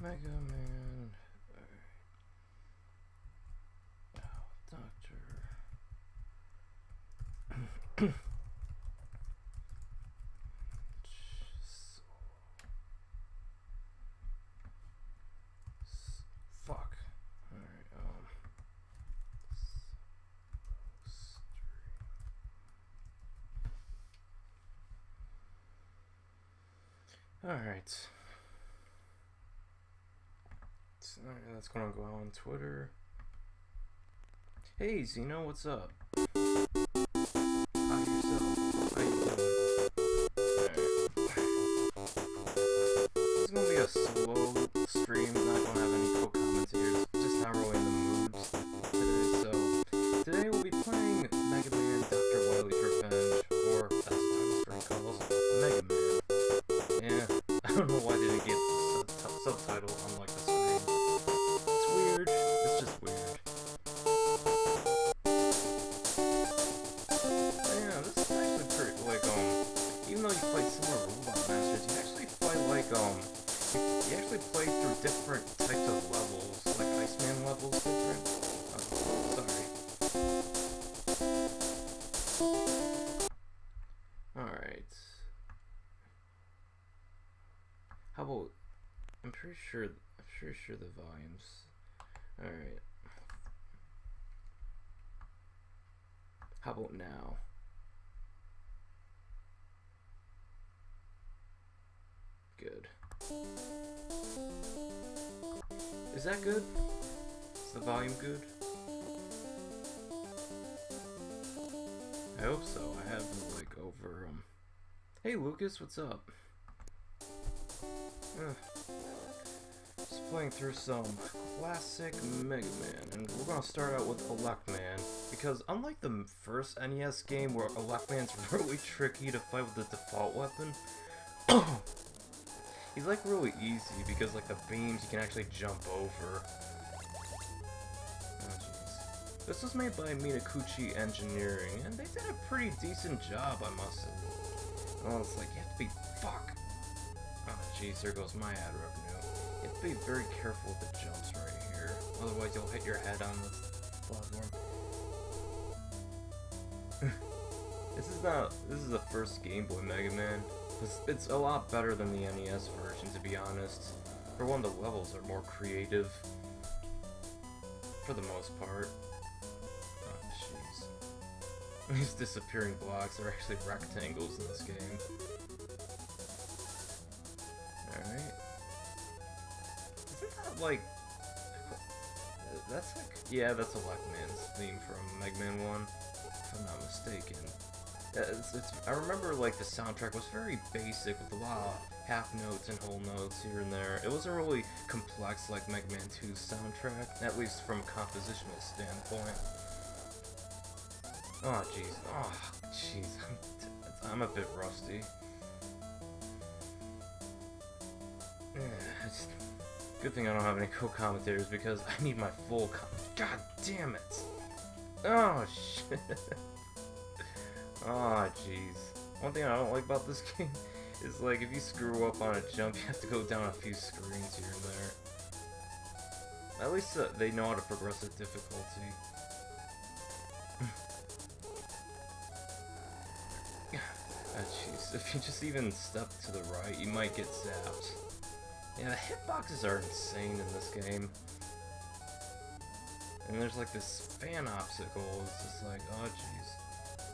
Mega Man. Oh, Doctor. Fuck. Alright, Alright. That's gonna go on Twitter. Hey, Zeno, what's up? Hi, yourself. How you doing? Alright. It's gonna be a slow stream, not gonna have any co-commentators, just not really in the mood today, so today we'll be playing Mega Man Dr. Wily's Revenge, or as the title screen calls, Mega Man. Yeah, I don't know why they didn't get the subtitle on like the screen. It's weird, it's just weird. But yeah, this is actually pretty, like, even though you fight similar robot masters, you actually fight like, you actually play through different types of levels, like Iceman levels different. Oh, sorry. Alright. How about, I'm pretty sure the volumes. Alright. How about now? Good. Is that good? Is the volume good? I hope so. I have like over Hey Lucas, what's up? Just playing through some classic Mega Man, and we're gonna start out with Electman, because unlike the first NES game where Electman's really tricky to fight with the default weapon, he's like really easy because like the beams you can actually jump over. Oh jeez. This was made by Minakuchi Engineering, and they did a pretty decent job, I must say. Oh, it's like you have to be Oh jeez, there goes my ad revenue. You have to be very careful with the jumps right here, otherwise you'll hit your head on this platform. This is the first Game Boy Mega Man. It's a lot better than the NES version, to be honest. For one, the levels are more creative. For the most part. Oh, jeez. These disappearing blocks are actually rectangles in this game. Alright. Isn't that like... That's like... Yeah, that's Electman's theme from Mega Man 1, if I'm not mistaken. I remember like the soundtrack was very basic with a lot of half notes and whole notes here and there. It wasn't really complex like Mega Man 2's soundtrack, at least from a compositional standpoint. Oh jeez, oh jeez, I'm a bit rusty. Good thing I don't have any co-commentators because I need my full God damn it! Oh shit. Oh jeez. One thing I don't like about this game is like if you screw up on a jump you have to go down a few screens here and there. At least they know how to progress the difficulty. Ah jeez, if you just even step to the right you might get zapped. Yeah, the hitboxes are insane in this game. And there's like this fan obstacle, it's just like, oh jeez.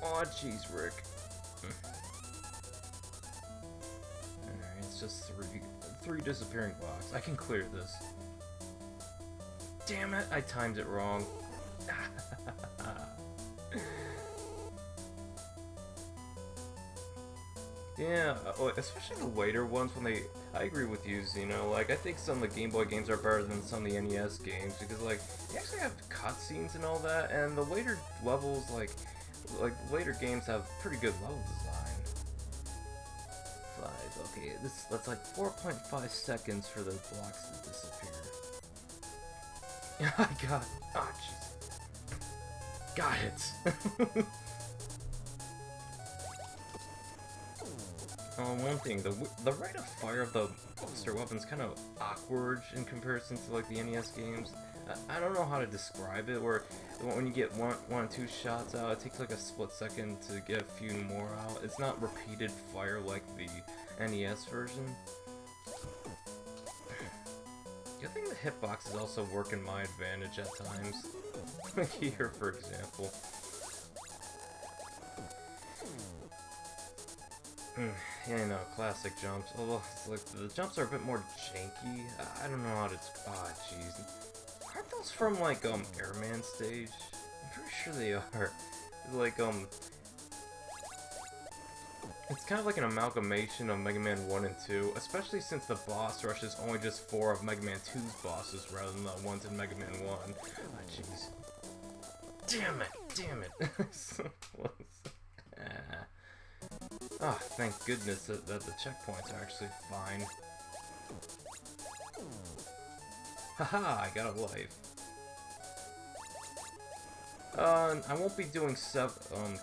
Oh jeez, Rick. Alright, it's just three disappearing blocks. I can clear this. Damn it, I timed it wrong. Yeah, especially the later ones when they... I agree with you, Zeno. Like, I think some of the Game Boy games are better than some of the NES games because, like, you actually have cutscenes and all that, and the later levels, like later games have pretty good level design. 5, okay, that's like 4.5 seconds for the blocks to disappear. I got it. Oh, jeez. Got it. One thing, the rate of fire of the Buster weapon's kind of awkward in comparison to like the NES games. I don't know how to describe it, where when you get one or two shots out, it takes like a split second to get a few more out. It's not repeated fire like the NES version. I think the hitboxes also work in my advantage at times. Like here, for example. Yeah, I know, classic jumps. Although, it's like, the jumps are a bit more janky. I don't know how to... Ah, jeez. Aren't those from, like, Airman stage? I'm pretty sure they are. Like, it's kind of like an amalgamation of Mega Man 1 and 2, especially since the boss rush is only just 4 of Mega Man 2's bosses rather than the ones in Mega Man 1. Ah, jeez. Damn it! Damn it! So close. Ah, thank goodness that the checkpoints are actually fine. Haha, I got a life. I won't be doing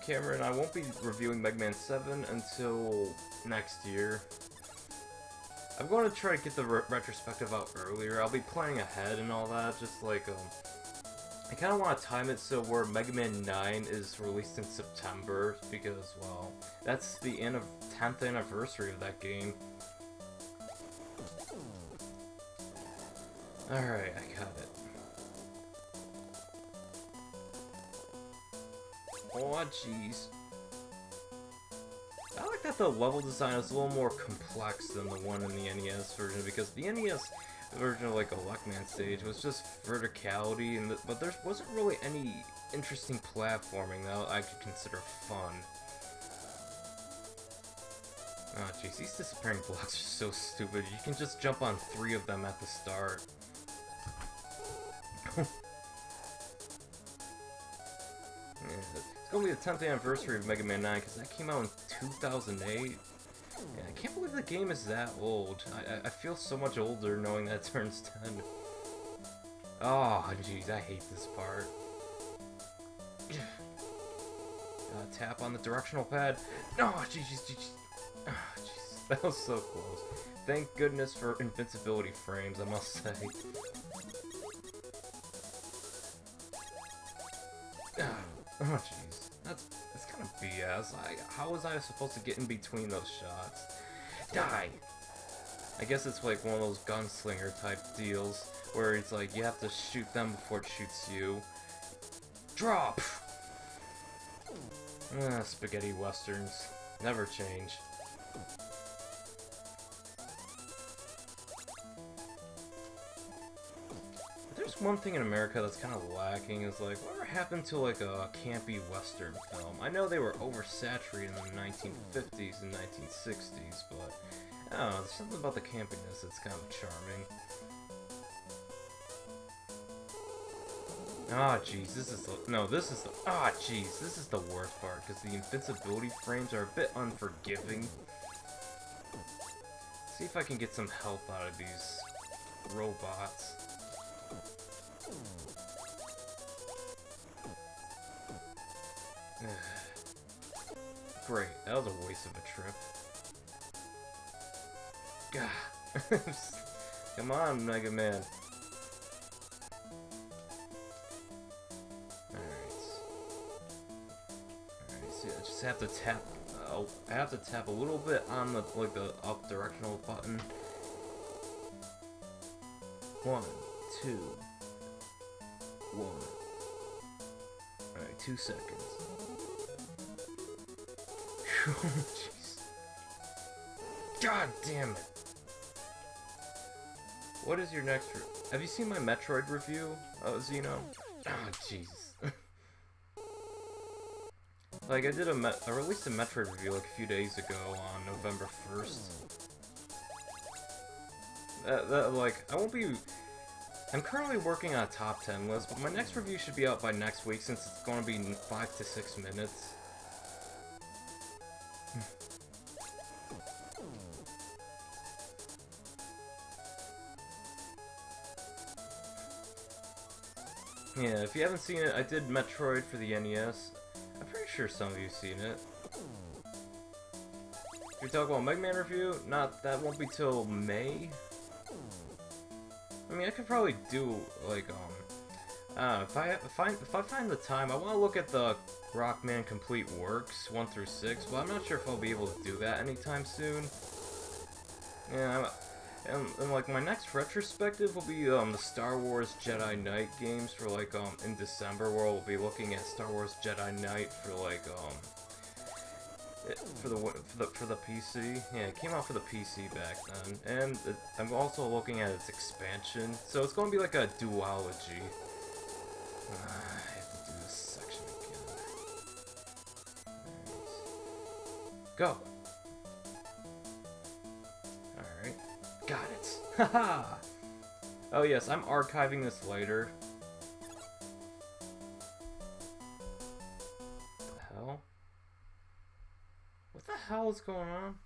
Cameron, I won't be reviewing Mega Man 7 until next year. I'm going to try to get the retrospective out earlier. I'll be planning ahead and all that, just like, I kind of want to time it so where Mega Man 9 is released in September, because, well, that's the 10th anniversary of that game. Alright, I got it. Oh, jeez. I like that the level design is a little more complex than the one in the NES version, because the NES version of like a Luckman stage was just verticality, but there wasn't really any interesting platforming that I could consider fun. Oh jeez, these disappearing blocks are so stupid. You can just jump on 3 of them at the start. Yeah, it's gonna be the 10th anniversary of Mega Man 9 because that came out in 2008. Yeah, I can't believe the game is that old. I feel so much older knowing that it turns 10. Oh, jeez, I hate this part. Tap on the directional pad. No, jeez. Oh, jeez, that was so close. Thank goodness for invincibility frames, I must say. Oh, jeez. That's kind of BS. How was I supposed to get in between those shots? Die! I guess it's like one of those gunslinger type deals, where it's like you have to shoot them before it shoots you. Drop! Spaghetti westerns. Never change. There's one thing in America that's kind of lacking, is like, whatever happened to like a campy western film? I know they were oversaturated in the 1950s and 1960s, but I don't know, there's something about the campiness that's kind of charming. Ah, jeez, this is the worst part, because the invincibility frames are a bit unforgiving. Let's see if I can get some health out of these robots. Great, that was a waste of a trip. God. Come on, Mega Man. See, I just have to tap. I have to tap a little bit on the up directional button. 1, 2, 1. Alright, 2 seconds. Jeez. God damn it. What is your next have you seen my Metroid review, Xeno? Oh, jeez. Like, I released a Metroid review like a few days ago on November 1st. Like, I'm currently working on a top 10 list, but my next review should be out by next week since it's going to be in 5 to 6 minutes. Yeah, if you haven't seen it, I did Metroid for the NES. I'm pretty sure some of you have seen it. we talk about Mega Man review, that won't be till May. I mean, I could probably do like if I find the time, I want to look at the Rockman Complete Works 1 through 6, but I'm not sure if I'll be able to do that anytime soon. Yeah, and like my next retrospective will be the Star Wars Jedi Knight games for like in December, where we'll be looking at Star Wars Jedi Knight for like for the PC. Yeah, it came out for the PC back then, and I'm also looking at its expansion, so it's going to be like a duology. I have to do this section again. Right. Go. Alright. Got it. Haha! Oh yes, I'm archiving this later. What the hell? What the hell is going on?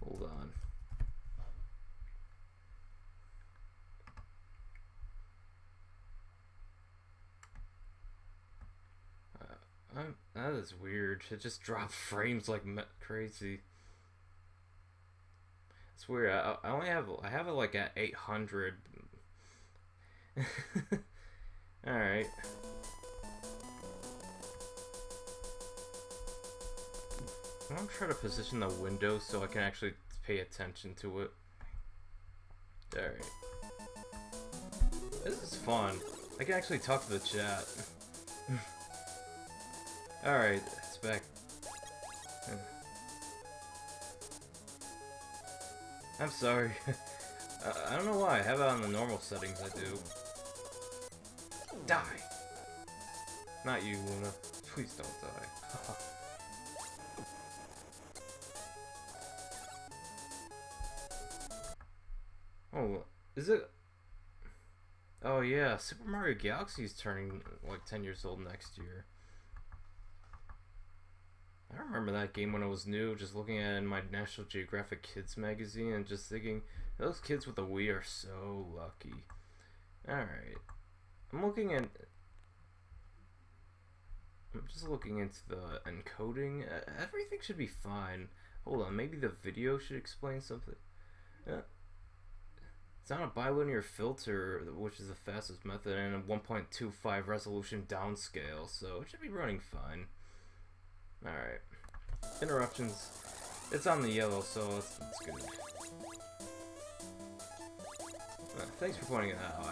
Hold on. That is weird. It just dropped frames like crazy. It's weird. I have it like at 800. Alright. I'm gonna try to position the window so I can actually pay attention to it. Alright. This is fun. I can actually talk to the chat. Alright, it's back. I'm sorry. I don't know why. I have it on the normal settings, I do. Die! Not you, Luna. Please don't die. Oh, is it? Oh yeah, Super Mario Galaxy is turning like 10 years old next year. I remember that game when it was new, just looking at it in my National Geographic Kids magazine and just thinking, those kids with a Wii are so lucky. Alright. I'm just looking into the encoding. Everything should be fine. Hold on, maybe the video should explain something. It's on a bilinear filter, which is the fastest method, and a 1.25 resolution downscale, so it should be running fine. Alright. Interruptions. It's on the yellow, so it's good. Thanks for pointing it out.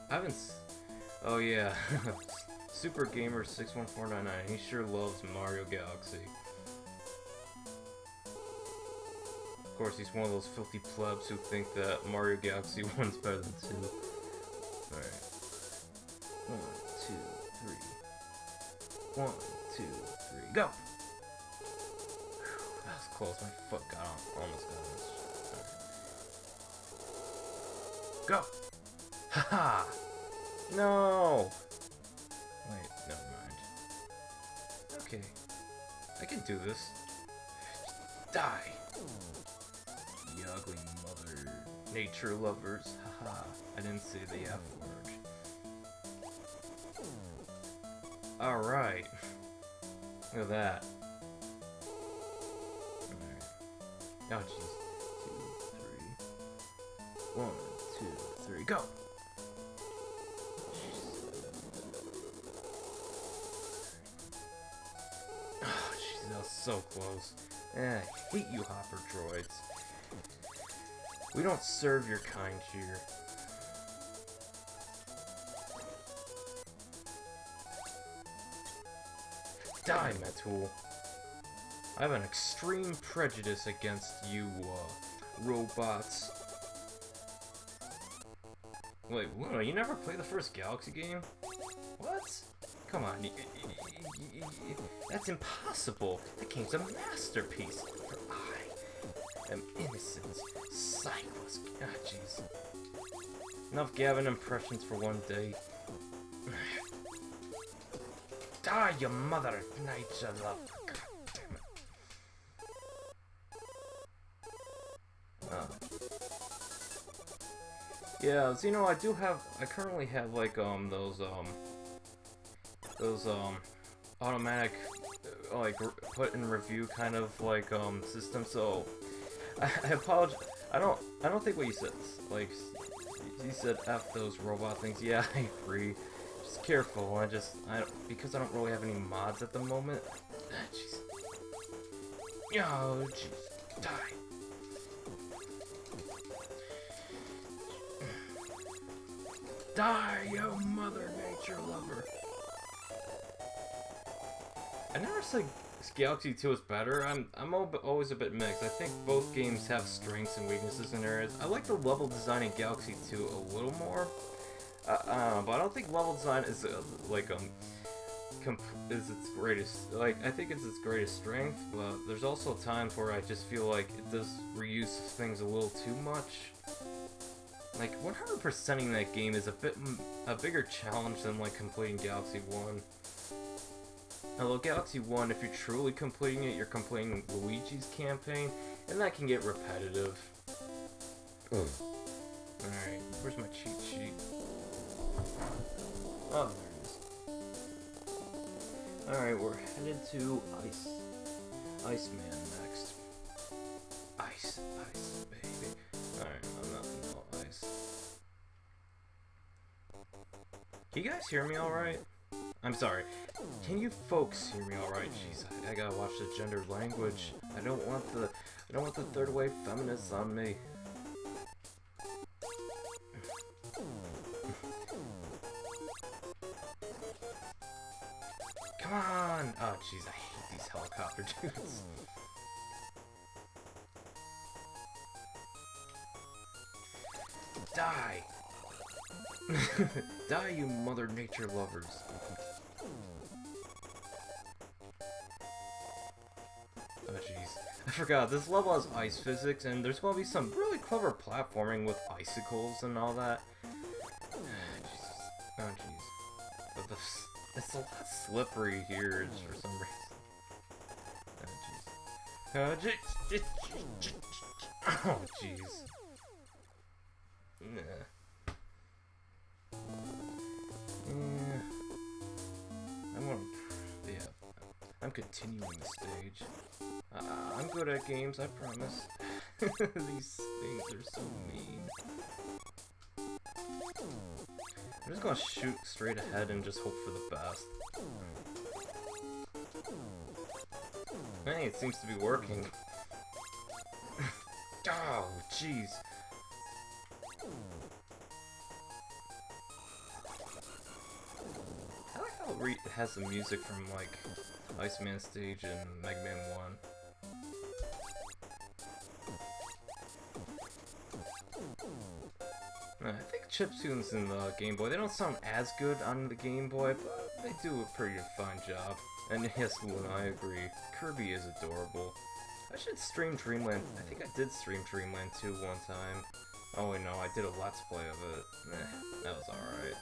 I haven't... Oh yeah. Super Gamer 61499. He sure loves Mario Galaxy. Of course, he's one of those filthy plebs who think that Mario Galaxy 1's better than 2. Alright. 1, 2, 3. 1, 2, 3, go! That was close. My foot got on, almost got on this. Go! Haha! No! Wait, never mind. Okay. I can do this. Die! You ugly mother nature lovers. Haha. I didn't say the F word. Alright. Look at that. Alright. Oh jeez. 2, 3. 1, 2, 3, go! Oh jeez, that was so close. I hate you hopper droids. We don't serve your kind here. Die, Matul. I have an extreme prejudice against you, robots. Wait, Luna, you never played the first Galaxy game? What? Come on, that's impossible. That game's a masterpiece. For I am innocent, sightless. Ah, jeez. Enough Gavin impressions for one day. Die, you mother nature love. God damn it. Yeah, so, you know, I currently have, like, those, automatic, like, put in review kind of, like, system, so, I apologize, I don't think what you said, like, you said F those robot things, yeah, I agree, just careful, because I don't really have any mods at the moment, jeez, oh, jeez, die. Die, you Mother Nature lover! I never said Galaxy 2 is better. I'm always a bit mixed. I think both games have strengths and weaknesses in areas. I like the level design in Galaxy 2 a little more, but I don't think level design is is its greatest. Like, I think it's its greatest strength, but there's also times where I just feel like it does reuse things a little too much. Like, 100%ing that game is a bigger challenge than, like, completing Galaxy 1. Although Galaxy 1, if you're truly completing it, you're completing Luigi's campaign, and that can get repetitive. Alright, where's my cheat sheet? Oh, there it is. Alright, we're headed to Iceman next. Ice, baby. Alright, I'm nothing about ice. Can you guys hear me alright? I'm sorry. Can you folks hear me alright? Jeez, I gotta watch the gendered language. I don't want the third wave feminists on me. Come on! Oh jeez, I hate these helicopter dudes. Die! Die, you Mother Nature lovers. Oh jeez. I forgot, this level has ice physics, and there's gonna be some really clever platforming with icicles and all that. Oh jeez. But it's a lot slippery here for some reason. Oh jeez. Oh jeez. I'm continuing the stage. I'm good at games, I promise. These things are so mean. I'm just gonna shoot straight ahead and just hope for the best. Hey, it seems to be working. Oh, jeez. I like how it has the music from, like, Iceman stage and Mega Man 1. I think chiptunes in the Game Boy, they don't sound as good on the Game Boy, but they do a pretty fine job. And yes, Luna, I agree. Kirby is adorable. I should stream Dreamland. I think I did stream Dreamland 2 one time. Oh wait, no, I did a Let's Play of it. That was alright.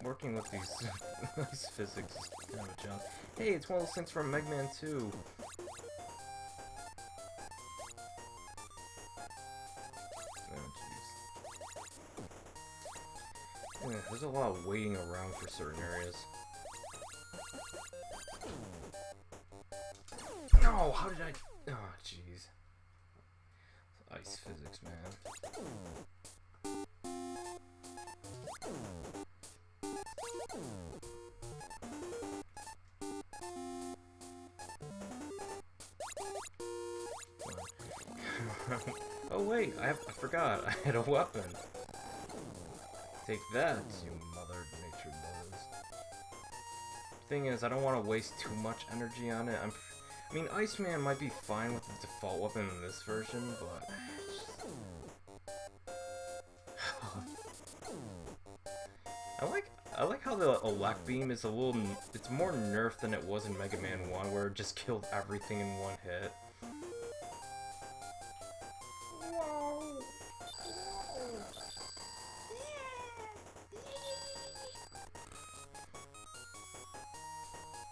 Working with these nice physics is kind of a job. Hey, it's one of those things from Mega Man 2. Oh, jeez. Yeah, there's a lot of waiting around for certain areas. No, how did I... Oh, jeez. Ice physics, man. Oh wait, I forgot, I had a weapon. Take that, you Mother Nature lovers. Thing is, I don't want to waste too much energy on it. I mean, Iceman might be fine with the default weapon in this version, but... I like how the Elect Beam is it's more nerfed than it was in Mega Man 1, where it just killed everything in one hit.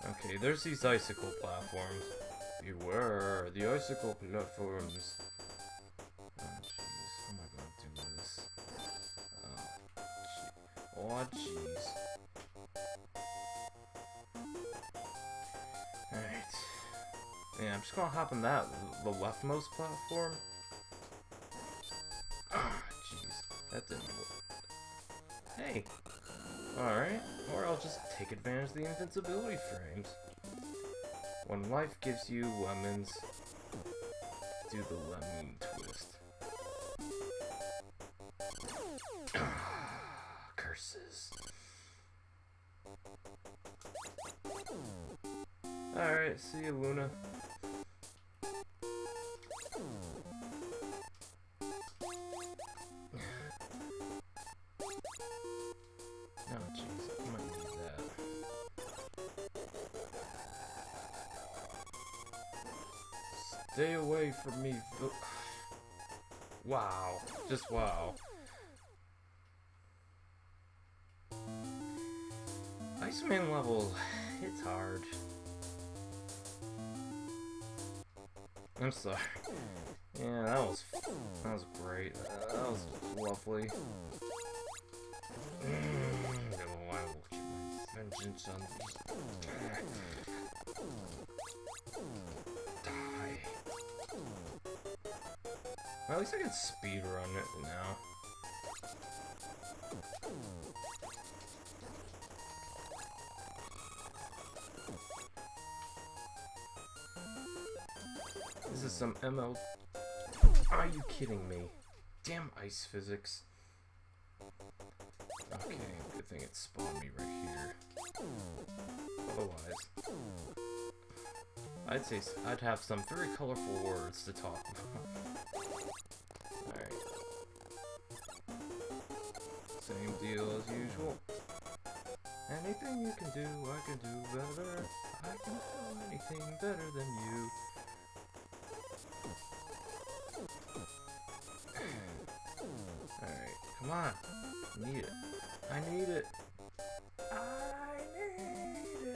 Okay, there's these icicle platforms. Beware the icicle platforms. Oh jeez, how am I gonna do this? Oh jeez. Alright. Yeah, I'm just gonna hop on that, the leftmost platform. Ah, jeez. That didn't work. Hey! Alright, or I'll just take advantage of the invincibility frames. When life gives you lemons, do the lemon twist. Curses. Alright, see you, Luna. Oh, jeez, I might need that. Stay away from me, wow. Just wow. Iceman level, it's hard. I'm sorry. Yeah, that was great. That was lovely. No, I will keep my vengeance on these. Die. Well, at least I can speedrun it now. This is some ML. Are you kidding me? Damn ice physics. Okay, good thing it spawned me right here. Otherwise, I'd have some very colorful words to talk about. Alright. Same deal as usual. Anything you can do, I can do better. I can do anything better than you. Alright, come on. Need it. I need it. I need it.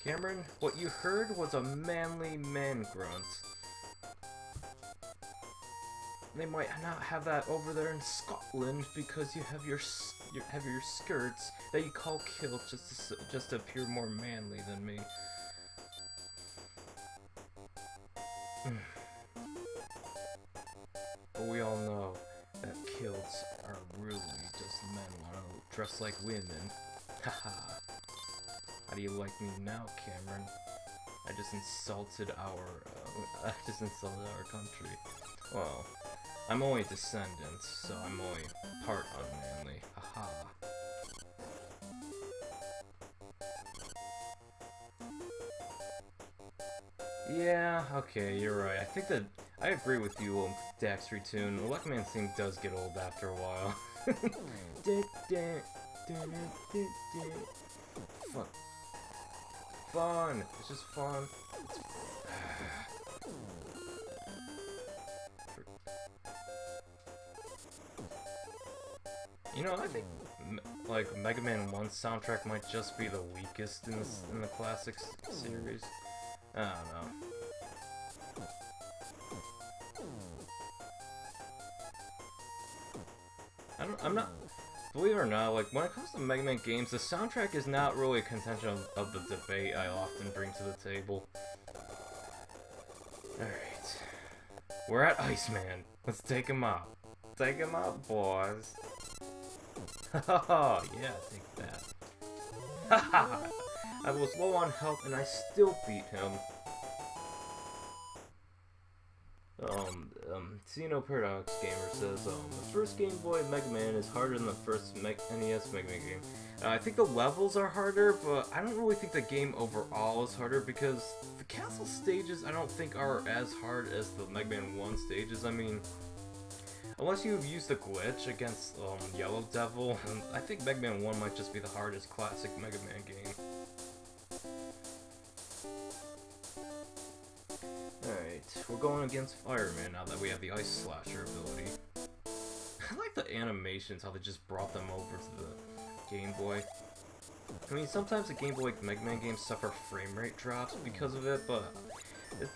Cameron, what you heard was a manly man grunt. They might not have that over there in Scotland because you have your skirts that you call kilts just to appear more manly than me. But we all know that kilts are really just men want to dress like women. Haha. How do you like me now, Cameron? I just insulted our country. Well, I'm only descendant, so I'm only part unmanly. Haha. Yeah, okay, you're right. I think that I agree with you, Daxter Tune. The Luckman thing does get old after a while. Fun. Fun. It's just fun. You know, I think like Mega Man 1 soundtrack might just be the weakest in the classics series. I don't know. I'm not. Believe it or not, like when it comes to Mega Man games, the soundtrack is not really a contention of the debate I often bring to the table. Alright. We're at Iceman. Let's take him out. Take him out, boys. Haha, yeah, take that. Haha! I was low on health and I still beat him. Xeno Paradox Gamer says, the first Game Boy Mega Man is harder than the first NES Mega Man game. I think the levels are harder, but I don't really think the game overall is harder because the castle stages I don't think are as hard as the Mega Man 1 stages. I mean, unless you've used the glitch against Yellow Devil, I think Mega Man 1 might just be the hardest classic Mega Man game. Alright, we're going against Fireman now that we have the Ice Slasher ability. I like the animations, how they just brought them over to the Game Boy. I mean, sometimes the Game Boy Mega Man games suffer frame rate drops because of it, but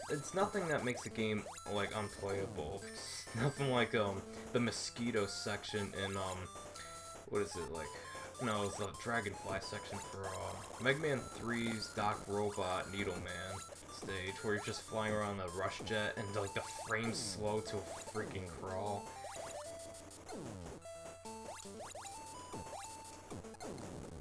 it's nothing that makes the game, like, unplayable. It's nothing like, the mosquito section in, what is it, like, no, it's the Dragonfly section for, Mega Man 3's Doc Robot Needleman stage, where you're just flying around the rush jet, and, like, the frame's slow to a freaking crawl.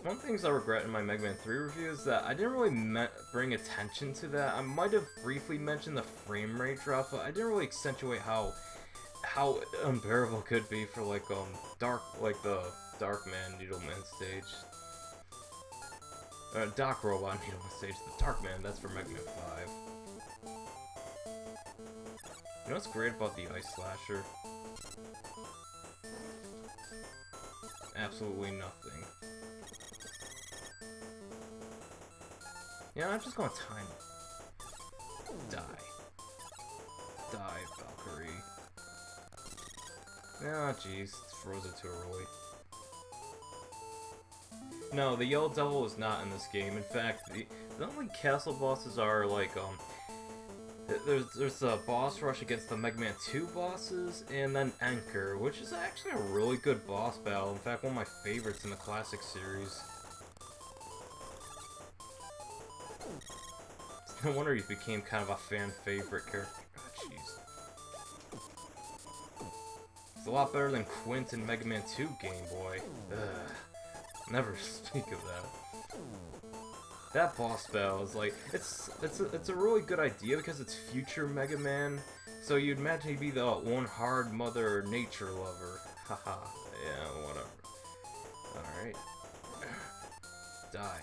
One of the things I regret in my Mega Man 3 review is that I didn't really bring attention to that. I might have briefly mentioned the frame rate drop, but I didn't really accentuate how unbearable it could be for the Darkman Needleman stage. Doc Robot Needleman stage. The Darkman, that's for Mega Man 5. You know what's great about the Ice Slasher? Absolutely nothing. Yeah, I'm just gonna time it. Die. Die, Valkyrie. Ah, jeez, froze it too early. No, the Yellow Devil is not in this game. In fact, the only castle bosses are like, there's a boss rush against the Mega Man 2 bosses, and then Anchor, which is actually a really good boss battle. In fact, one of my favorites in the classic series. No wonder he became kind of a fan favorite character. Oh, jeez. It's a lot better than Quint in Mega Man 2 Game Boy. Ugh. Never speak of that. That boss battle is like, it's a really good idea because it's future Mega Man. So you'd imagine he'd be the one hard mother nature lover. Haha. Yeah, whatever. Alright. Die.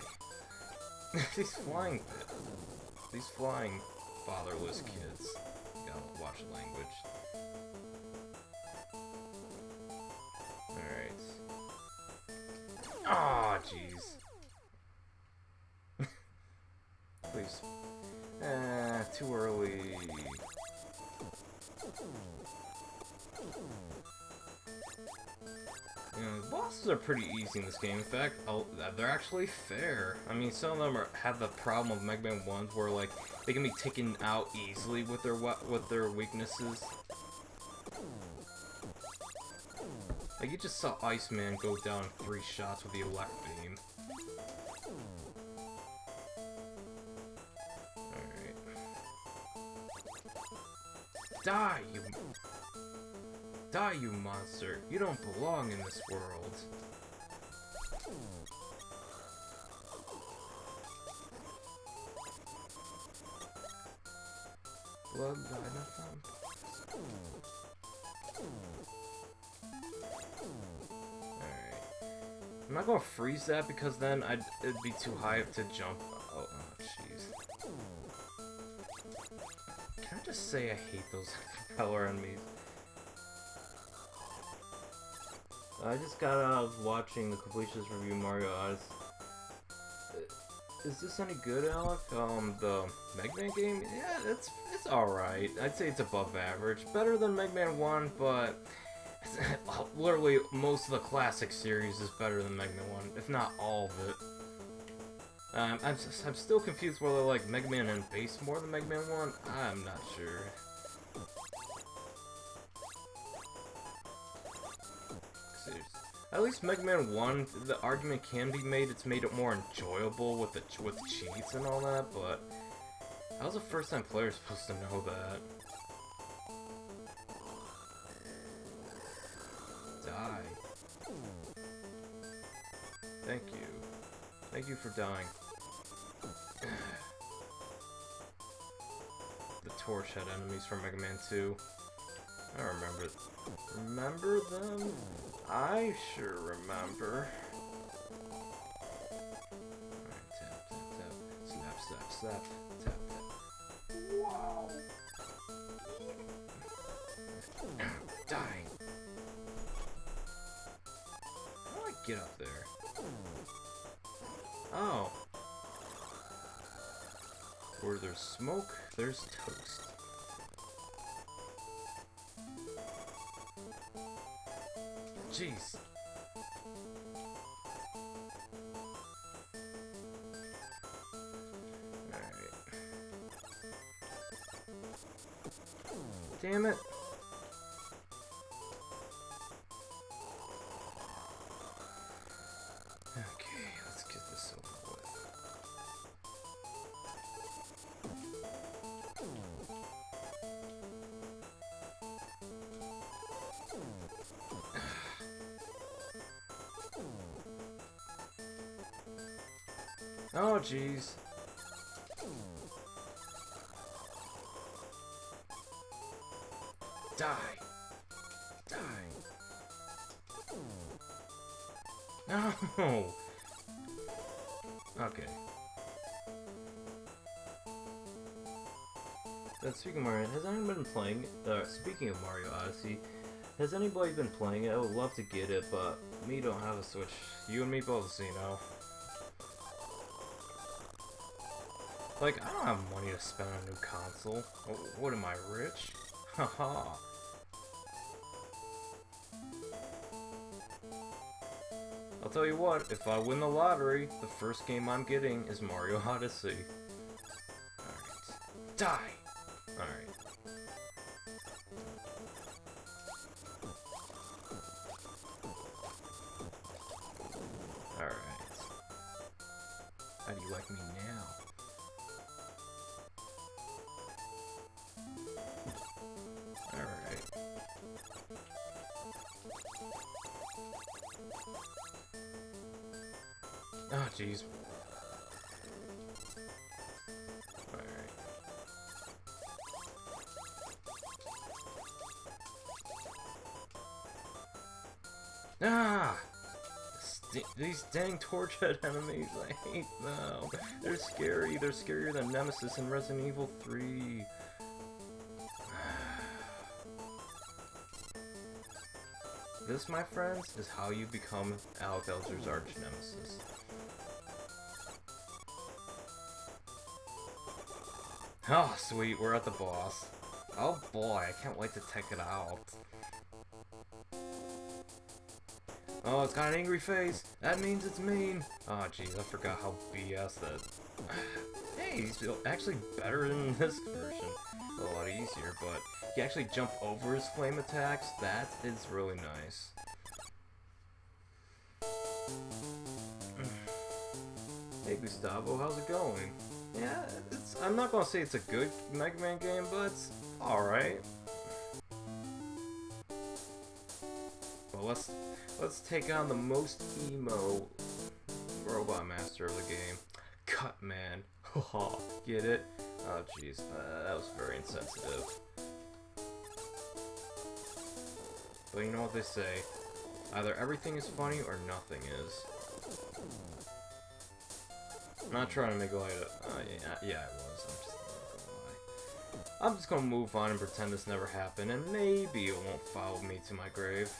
These flying fatherless kids. Gotta watch language. Alright. Aw, jeez. Please. Too early. You know, the bosses are pretty easy in this game. In fact, they're actually fair. I mean, some of them have the problem of Mega Man 1s where, like, they can be taken out easily with their weaknesses. Like, you just saw Iceman go down 3 shots with the Elect Beam. Alright. Die, you... Die, you monster! You don't belong in this world! Blood, alright. I'm not gonna freeze that because then it'd be too high up to jump. Oh, jeez. Can I just say I hate those propeller enemies? I just got out of watching the completionist review Mario Odyssey. Is this any good, Alec? The Mega Man game? Yeah, it's alright. I'd say it's above average. Better than Mega Man 1, but literally most of the classic series is better than Mega Man 1, if not all of it. I'm still confused whether I like Mega Man and Base more than Mega Man 1. I'm not sure. At least Mega Man 1, the argument can be made, it's made it more enjoyable with cheats and all that, but how was a first-time player supposed to know that? Die. Thank you. Thank you for dying. The torch had enemies from Mega Man 2. I remember. Remember them? I sure remember. Alright, tap, tap, tap. Snap, snap, snap. Tap, tap. Wow. Die. How do I get up there? Oh. Where there's smoke, there's toast. Jeez. Alright. Damn it. Okay, let's get this over with. Oh, jeez. Die. Die. No. Okay. Speaking of Mario, has anyone been playing? Speaking of Mario Odyssey, has anybody been playing it? I would love to get it, but me don't have a Switch. You and me both, so you know. Like, I don't have money to spend on a new console. What am I, rich? Haha. I'll tell you what, if I win the lottery, the first game I'm getting is Mario Odyssey. Alright. Die! Alright. Alright. How do you like me now? Alright. Oh, jeez. Alright. Ah! These dang torch head enemies, I hate them. They're scary. They're scarier than Nemesis in Resident Evil 3. This, my friends, is how you become Alec Elder's arch nemesis. Oh, sweet, we're at the boss. Oh boy, I can't wait to take it out. Oh, it's got an angry face. That means it's mean. Oh, jeez, I forgot how BS that. Hey, he's actually better in this version. A lot easier, but he actually jump over his flame attacks. That is really nice. Hey, Gustavo, how's it going? Yeah, I'm not gonna say it's a good Mega Man game, but it's alright. Well, let's take on the most emo robot master of the game, Cut Man. Haha, get it? Oh jeez, that was very insensitive. But you know what they say, either everything is funny or nothing is. I'm not trying to make light of yeah, I was. I'm just gonna move on and pretend this never happened, and maybe it won't follow me to my grave.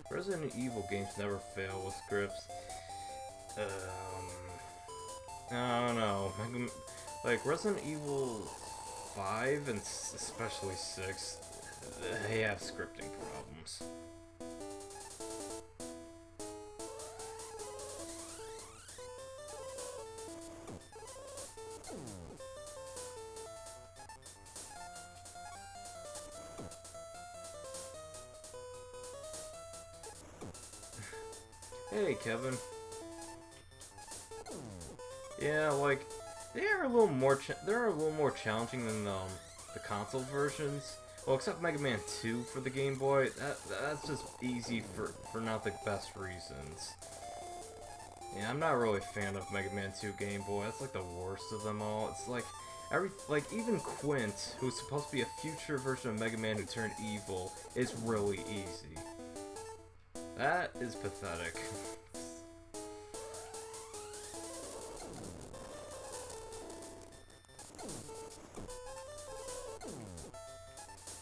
Resident Evil games never fail with scripts. I don't know. Like, Resident Evil 5 and especially 6, they have scripting problems. Hey, Kevin. Yeah, like they're a little more challenging than the console versions. Well, except Mega Man 2 for the Game Boy. That's just easy for not the best reasons. Yeah, I'm not really a fan of Mega Man 2 Game Boy. That's like the worst of them all. It's like even Quint, who's supposed to be a future version of Mega Man who turned evil, is really easy. That is pathetic.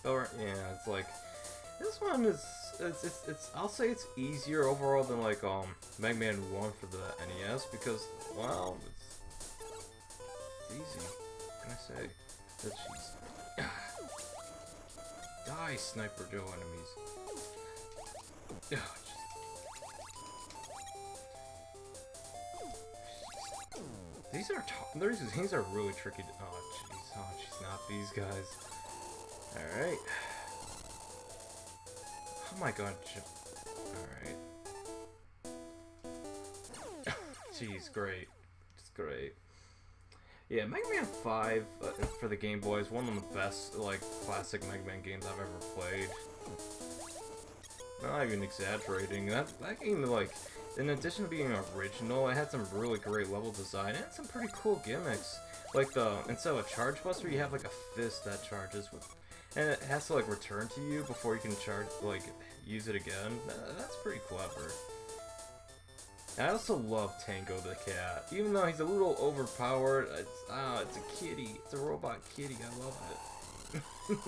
Or, yeah, it's like, this one is I'll say it's easier overall than like Mega Man 1 for the NES because well it's easy. What can I say? It's easy. Die, Sniper Joe enemies. These are really tricky. Oh jeez, oh jeez, not these guys. All right. Oh my god. Alright. Jeez, great. Just great. Yeah, Mega Man 5 for the Game Boy is one of the best, like, classic Mega Man games I've ever played. Not even exaggerating. That game, like, in addition to being original, it had some really great level design and some pretty cool gimmicks. Like instead of a charge buster, you have like a fist that charges with, and it has to like return to you before you can use it again. That's pretty clever. I also love Tango the cat, even though he's a little overpowered. It's a kitty. It's a robot kitty. I love it.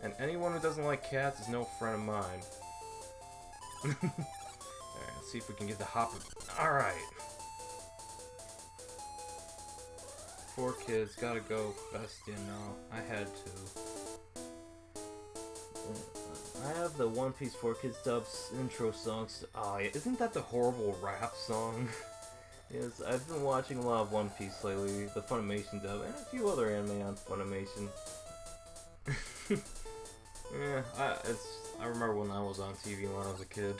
And anyone who doesn't like cats is no friend of mine. Alright, let's see if we can get the hopper. Alright. 4 kids, gotta go fast, you know. I had to. I have the One Piece 4 Kids dubs intro songs. Oh, yeah. Isn't that the horrible rap song? Yes, I've been watching a lot of One Piece lately, the Funimation dub, and a few other anime on Funimation. Yeah, I remember when I was on TV when I was a kid.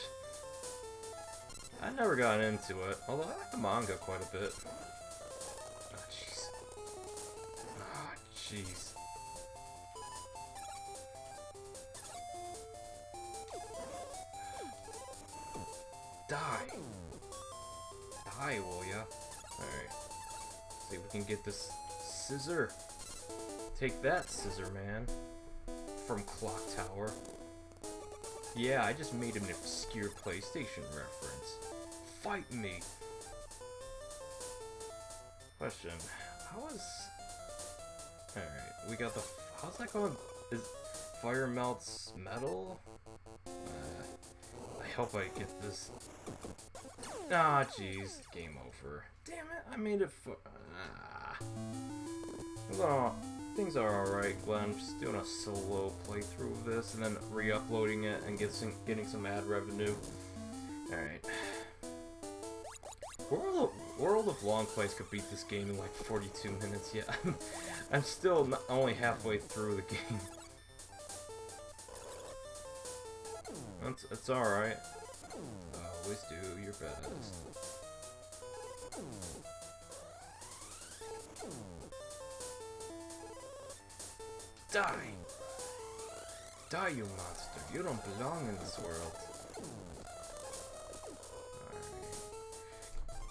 I never got into it, although I like the manga quite a bit. Ah, jeez. Ah, jeez. Die! Die, will ya? Alright. See if we can get this scissor. Take that, Scissor Man. From Clock Tower. Yeah, I just made an obscure PlayStation reference. Fight me! Question. How is... Alright, we got the... How's that going? Is fire melts metal? I hope I get this. Ah, jeez. Game over. Damn it, I made it for... Well, things are alright, but I'm just doing a solo playthrough of this and then re-uploading it and getting some ad revenue. Alright. World of Long Plays could beat this game in like 42 minutes, yeah. I'm still only halfway through the game. It's alright. Always do your best. Die! Die, you monster. You don't belong in this world. Alright.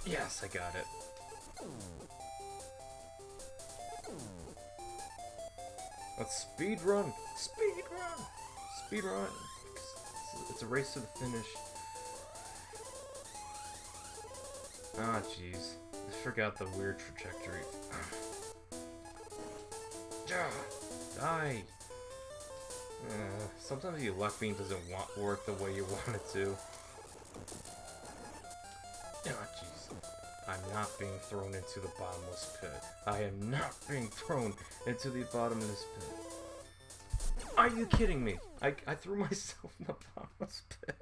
Yes, I got it. Let's speed run! Speed run! Speed run! It's a race to the finish. Ah, jeez. I forgot the weird trajectory. Die! Sometimes the luck beam doesn't work the way you want it to. Ah, jeez. I'm not being thrown into the bottomless pit. I am not being thrown into the bottomless pit. Are you kidding me? I threw myself in the bottomless pit.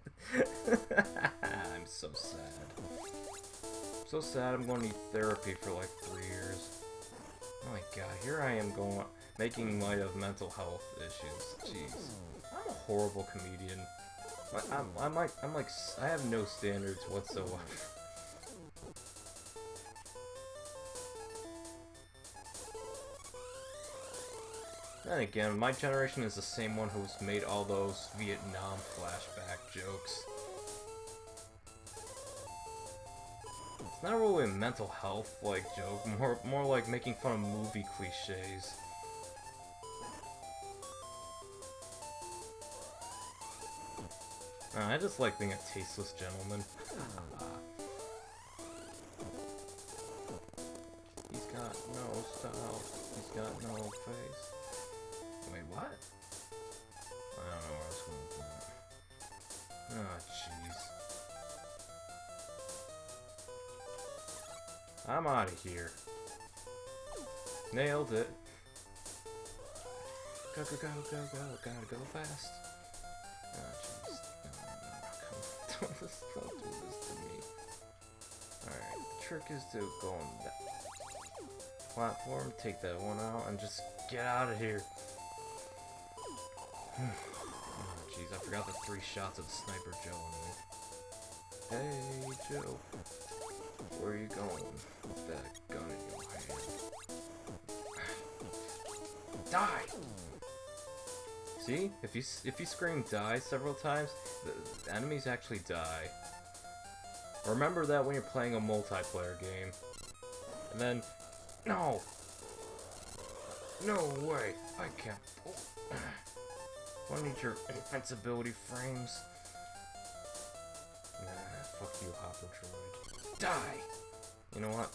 I'm so sad. So sad I'm going to need therapy for like 3 years. Oh my god, here I am making light of mental health issues. Jeez. I'm a horrible comedian. I have no standards whatsoever. Then again, my generation is the same one who's made all those Vietnam flashback jokes. It's not really a mental health like joke, more like making fun of movie cliches. I just like being a tasteless gentleman. He's got no style. He's got no face. Wait, what? I don't know where I was going with that. Oh, jeez. I'm out of here. Nailed it. Go, go, go, go, go. Gotta go fast. Oh, jeez. No, don't do this to me. Alright, the trick is to go on that platform, take that one out, and just get out of here. Oh, jeez, I forgot the 3 shots of Sniper Joe on me. Hey, Joe. Where are you going with that gun in your hand? Die! See? If you scream die several times, the enemies actually die. Remember that when you're playing a multiplayer game. And then... No! No way! I can't... Oh. I need your invincibility frames. Nah, fuck you, Hopper Droid. Die! You know what?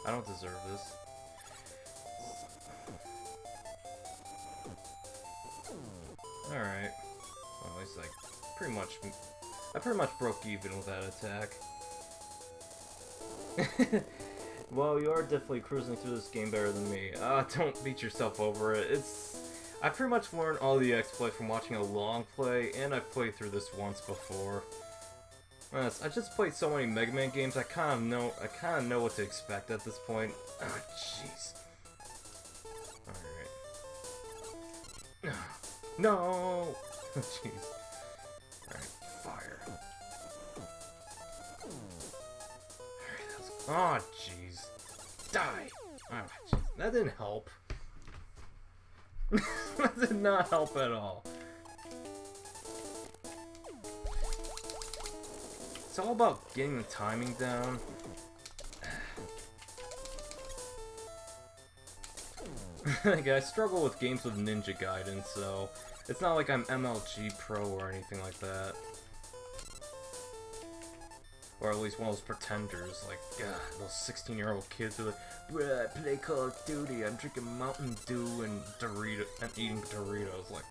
I don't deserve this. Alright. Well, at least I pretty much broke even with that attack. Well, you are definitely cruising through this game better than me. Don't beat yourself over it. I pretty much learned all the exploits from watching a long play, and I've played through this once before. Yes, I just played so many Mega Man games, I kind of know what to expect at this point. Oh, jeez. Alright. No! Jeez. Alright, fire. Alright, oh, jeez. Die! Oh, jeez. That didn't help. That did not help at all. It's all about getting the timing down. Like, I struggle with games with Ninja Gaiden, so it's not like I'm MLG Pro or anything like that. Or at least one of those pretenders, like, those 16-year-old kids who are like, bruh, I play Call of Duty, I'm drinking Mountain Dew and eating Doritos. Like,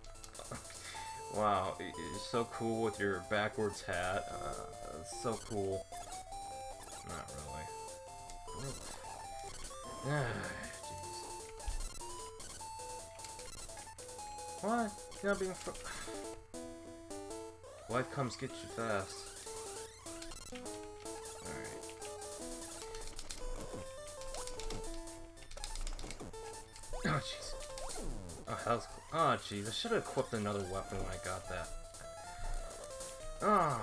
wow, you're so cool with your backwards hat. It's so cool. Not really. Jeez. What? You're not being Life comes get you fast. Alright. Oh, jeez. Oh, that was cool. Oh, jeez. I should have equipped another weapon when I got that. Ah.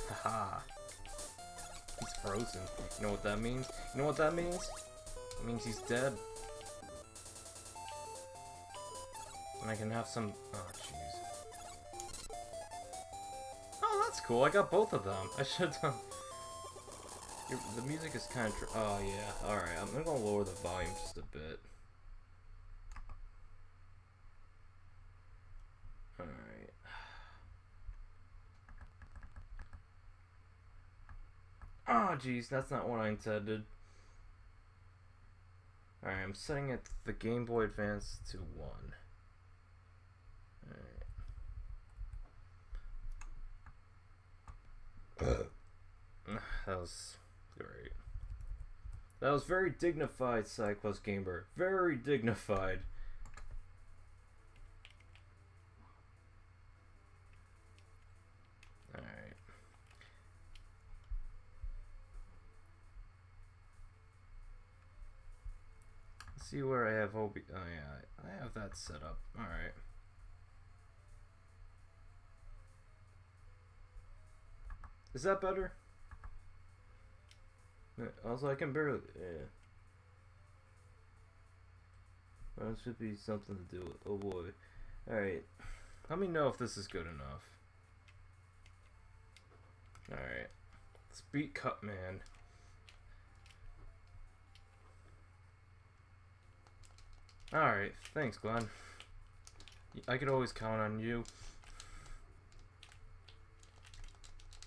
Haha. He's frozen. You know what that means? You know what that means? It means he's dead. And I can have some... Oh, jeez. Oh, that's cool. I got both of them. I should have done... The music is kind of... Oh, yeah. Alright, I'm gonna lower the volume just a bit. Alright. Oh, jeez. That's not what I intended. Alright, I'm setting it the Game Boy Advance to 1. Alright. That was great. That was very dignified, Cyclops Gamer. Very dignified. Alright. Let's see where I have OB. Oh yeah, I have that set up. Alright. Is that better? Also, I can barely... Yeah. That should be something to do with... Oh boy. Alright. Let me know if this is good enough. Alright. Let's beat Cutman. Alright. Thanks, Glenn. I could always count on you.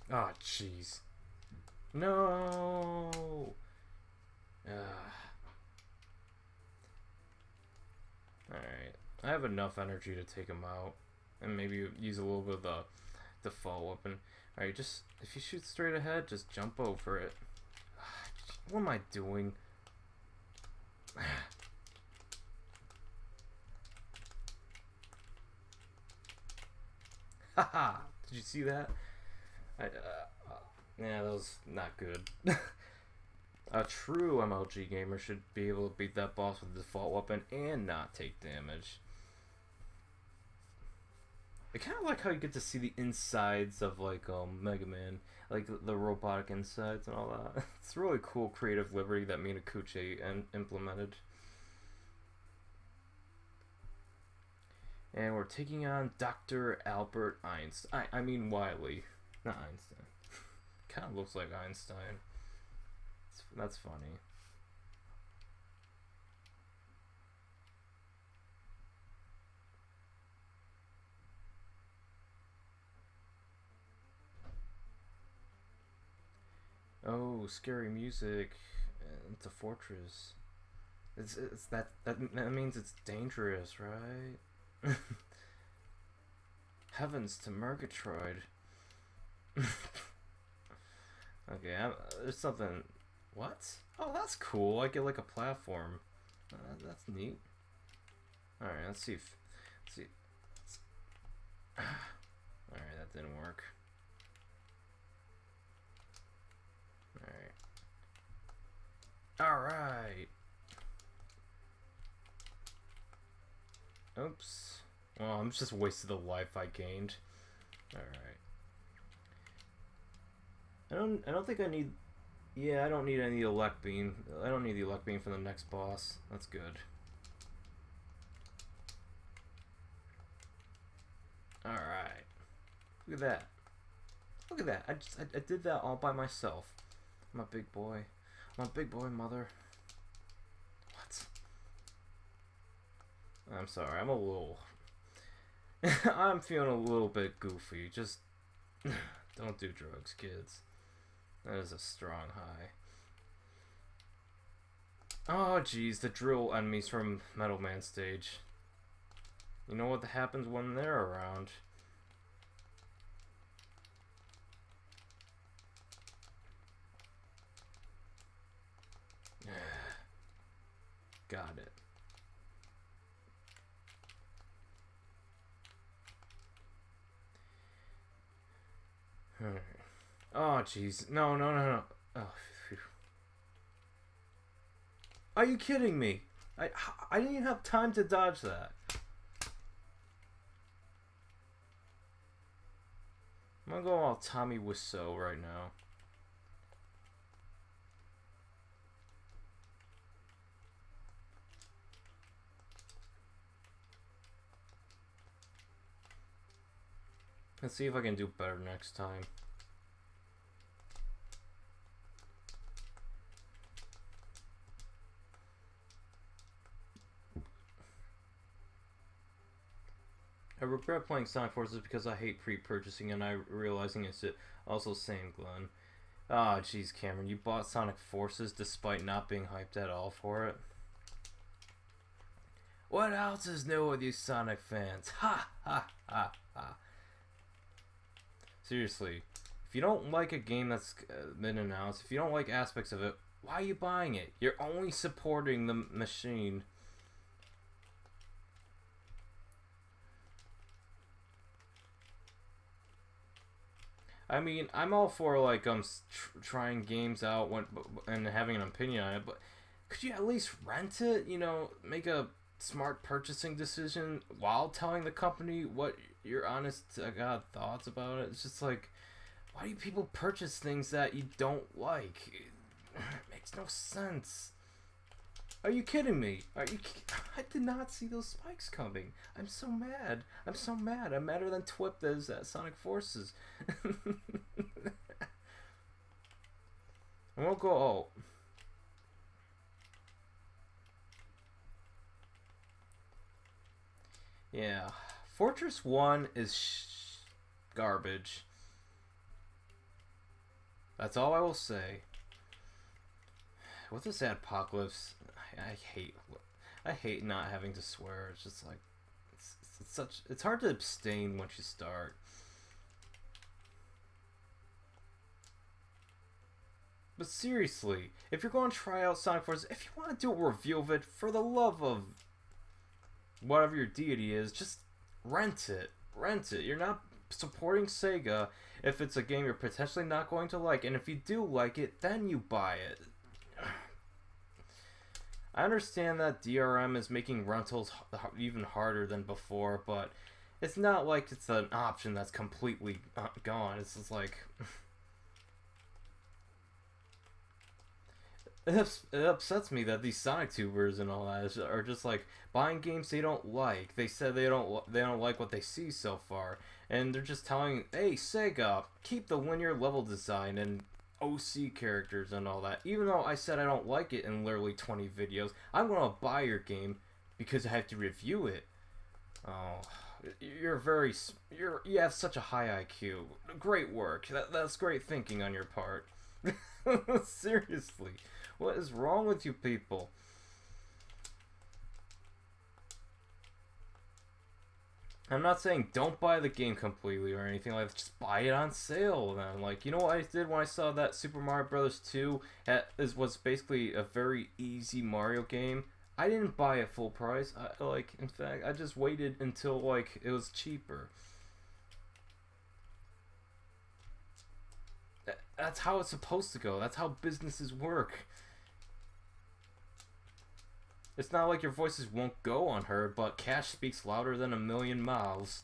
Ah, oh, jeez. No! Alright. I have enough energy to take him out. And maybe use a little bit of the default weapon. Alright, just, if you shoot straight ahead, just jump over it. What am I doing? Haha! Did you see that? Yeah, that was not good. A true MLG gamer should be able to beat that boss with the default weapon and not take damage. I kind of like how you get to see the insides of like Mega Man, like the robotic insides and all that. It's really cool creative liberty that Minakuchi implemented. And we're taking on Dr. Albert Einstein. I mean Wily, not Einstein. Kind of looks like Einstein. That's funny. Oh, scary music. It's a fortress. It's that means it's dangerous, right? Heavens to Murgatroyd. Okay, there's something. What? Oh, that's cool. I get like a platform. That's neat. All right, let's see. Let's see. All right, that didn't work. All right. Oops. Well, I'm just wasted the life I gained. All right. I don't think I need. Yeah, I don't need any elect beam. I don't need the elect beam for the next boss. That's good. All right. Look at that. Look at that. I did that all by myself. I'm a big boy. I'm a big boy, mother. What? I'm sorry. I'm a little. I'm feeling a little bit goofy. Just don't do drugs, kids. That is a strong high. Oh, geez, the drill enemies from Metal Man stage. You know what happens when they're around. Got it. Alright. Oh, jeez. No. Oh, phew. Are you kidding me? I didn't even have time to dodge that. I'm gonna go all Tommy Wiseau right now. Let's see if I can do better next time. I regret playing Sonic Forces because I hate pre-purchasing and I realizing it's also same, Glenn. Ah, jeez, Cameron, you bought Sonic Forces despite not being hyped at all for it? What else is new with you Sonic fans? Ha ha ha ha. Seriously, if you don't like a game that's been announced, if you don't like aspects of it, why are you buying it? You're only supporting the machine. I mean, I'm all for like trying games out and having an opinion on it, but could you at least rent it? You know, make a smart purchasing decision while telling the company what your honest to God thoughts about it. It's just like, why do people purchase things that you don't like? It makes no sense. Are you kidding me? I did not see those spikes coming. I'm so mad. I'm so mad. I'm madder than Twip is at Sonic Forces. I won't go alt. Yeah. Fortress 1 is garbage. That's all I will say. with this apocalypse, I hate not having to swear. It's just like it's hard to abstain once you start. But seriously, if you're going to try out Sonic Forces, if you want to do a review of it, for the love of whatever your deity is, just rent it. Rent it. You're not supporting Sega if it's a game you're potentially not going to like, and if you do like it, then you buy it. I understand that DRM is making rentals even harder than before, but it's not like it's an option that's completely gone. It's just like it upsets me that these Sonic tubers and all that are just like buying games they don't like. They said they don't like what they see so far, and they're just telling, hey Sega, keep the linear level design and OC characters and all that. Even though I said I don't like it in literally 20 videos, I'm gonna buy your game because I have to review it. Oh, you have such a high IQ. Great work. That's great thinking on your part. Seriously, what is wrong with you people? I'm not saying don't buy the game completely or anything like that. Just buy it on sale then. Like, you know what I did when I saw that Super Mario Bros. 2 was basically a very easy Mario game? I didn't buy it full price. In fact, I just waited until, like, it was cheaper. That's how it's supposed to go. That's how businesses work. It's not like your voices won't go unheard, but cash speaks louder than a million mouths.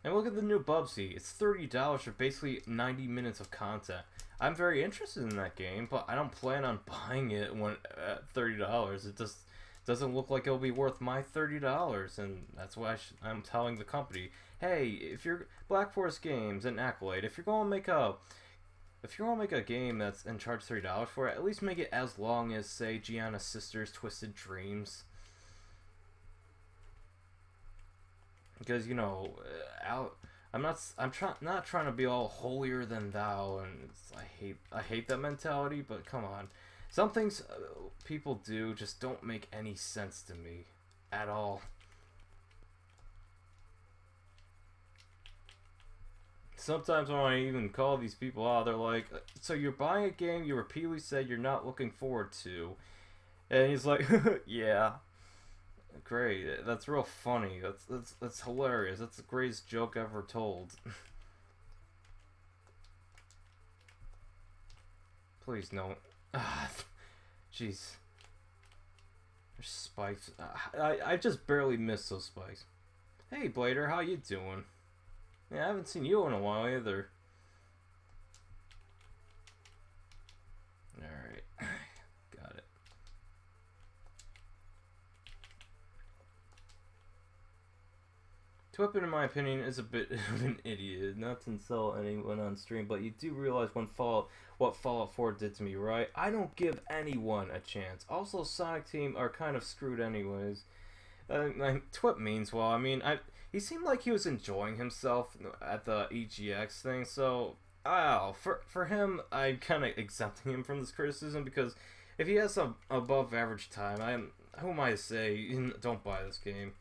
And look at the new Bubsy. It's $30 for basically 90 minutes of content. I'm very interested in that game, but I don't plan on buying it at $30. It just doesn't look like it'll be worth my $30, and that's why I'm telling the company, hey, if you're Black Forest Games and Accolade, if you're gonna make a game that's and charge $30 for it, at least make it as long as, say, Gianna's Sister's Twisted Dreams. Because, you know, I'm not trying to be all holier than thou, and I hate that mentality, but come on. Some things people do just don't make any sense to me at all. Sometimes when I even call these people out, they're like, so you're buying a game you repeatedly said you're not looking forward to. And he's like, yeah. Great. That's real funny. That's hilarious. That's the greatest joke ever told. Please don't. Jeez. There's spikes. I just barely missed those spikes. Hey Blader, how you doing? Yeah, I haven't seen you in a while either. Alright. Got it. Twip, in my opinion, is a bit of an idiot. Not to insult anyone on stream, but you do realize what Fallout 4 did to me, right? I don't give anyone a chance. Also, Sonic Team are kind of screwed anyways. Twip means well. I mean, he seemed like he was enjoying himself at the EGX thing, so for him, I'm kind of exempting him from this criticism, because if he has some above average time, who am I to say don't buy this game?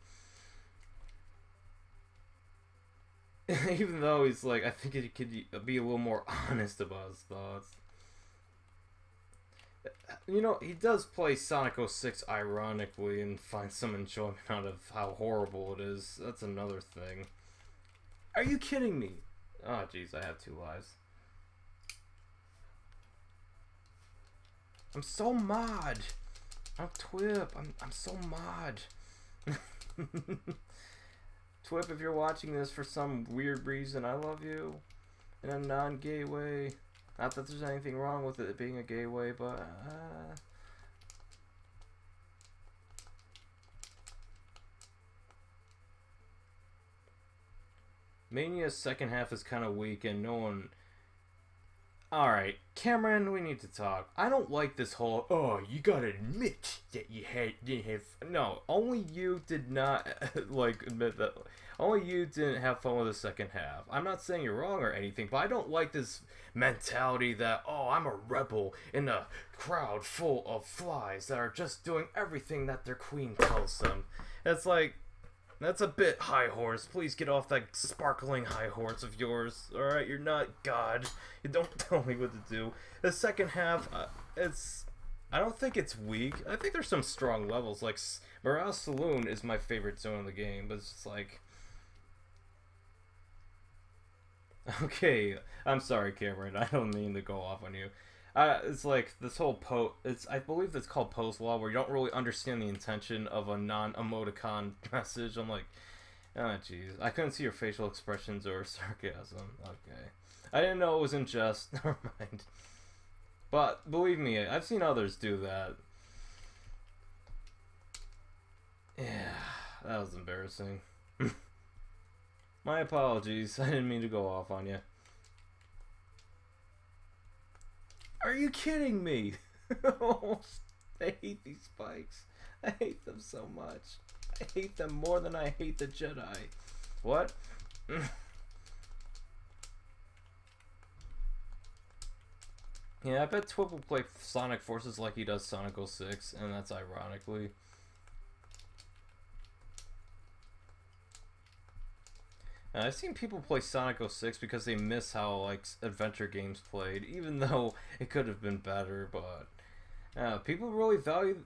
Even though he's like, I think he could be a little more honest about his thoughts. You know, he does play Sonic 06 ironically and finds some enjoyment out of how horrible it is. That's another thing. Are you kidding me? Oh, jeez, I have 2 lives. I'm so mod. I'm Twip. I'm so mod. Twip, if you're watching this for some weird reason, I love you in a non-gay way. Not that there's anything wrong with it being a gay way, but Mania's second half is kind of weak, and no one. Alright, Cameron, we need to talk. I don't like this whole, oh, you gotta admit that didn't have. No, only you did not, like, admit that. Only you didn't have fun with the second half. I'm not saying you're wrong or anything, but I don't like this mentality that, oh, I'm a rebel in a crowd full of flies that are just doing everything that their queen tells them. It's like, that's a bit high horse. Please get off that sparkling high horse of yours. Alright, you're not God. You don't tell me what to do. The second half, I don't think it's weak. I think there's some strong levels. Like, Morale Saloon is my favorite zone in the game, but it's just like... Okay, I'm sorry, Cameron. I don't mean to go off on you. It's like this whole I believe it's called post law, where you don't really understand the intention of a non-emoticon message. I'm like, oh jeez, I couldn't see your facial expressions or sarcasm. Okay, I didn't know it was in jest. Never mind. But believe me, I've seen others do that. Yeah, that was embarrassing. My apologies. I didn't mean to go off on you. Are you kidding me? I hate these spikes. I hate them so much. I hate them more than I hate the Jedi. What? Yeah, I bet Twip will play Sonic Forces like he does Sonic 06, and that's ironically. I've seen people play Sonic 06 because they miss how like adventure games played, even though it could have been better. But people really value.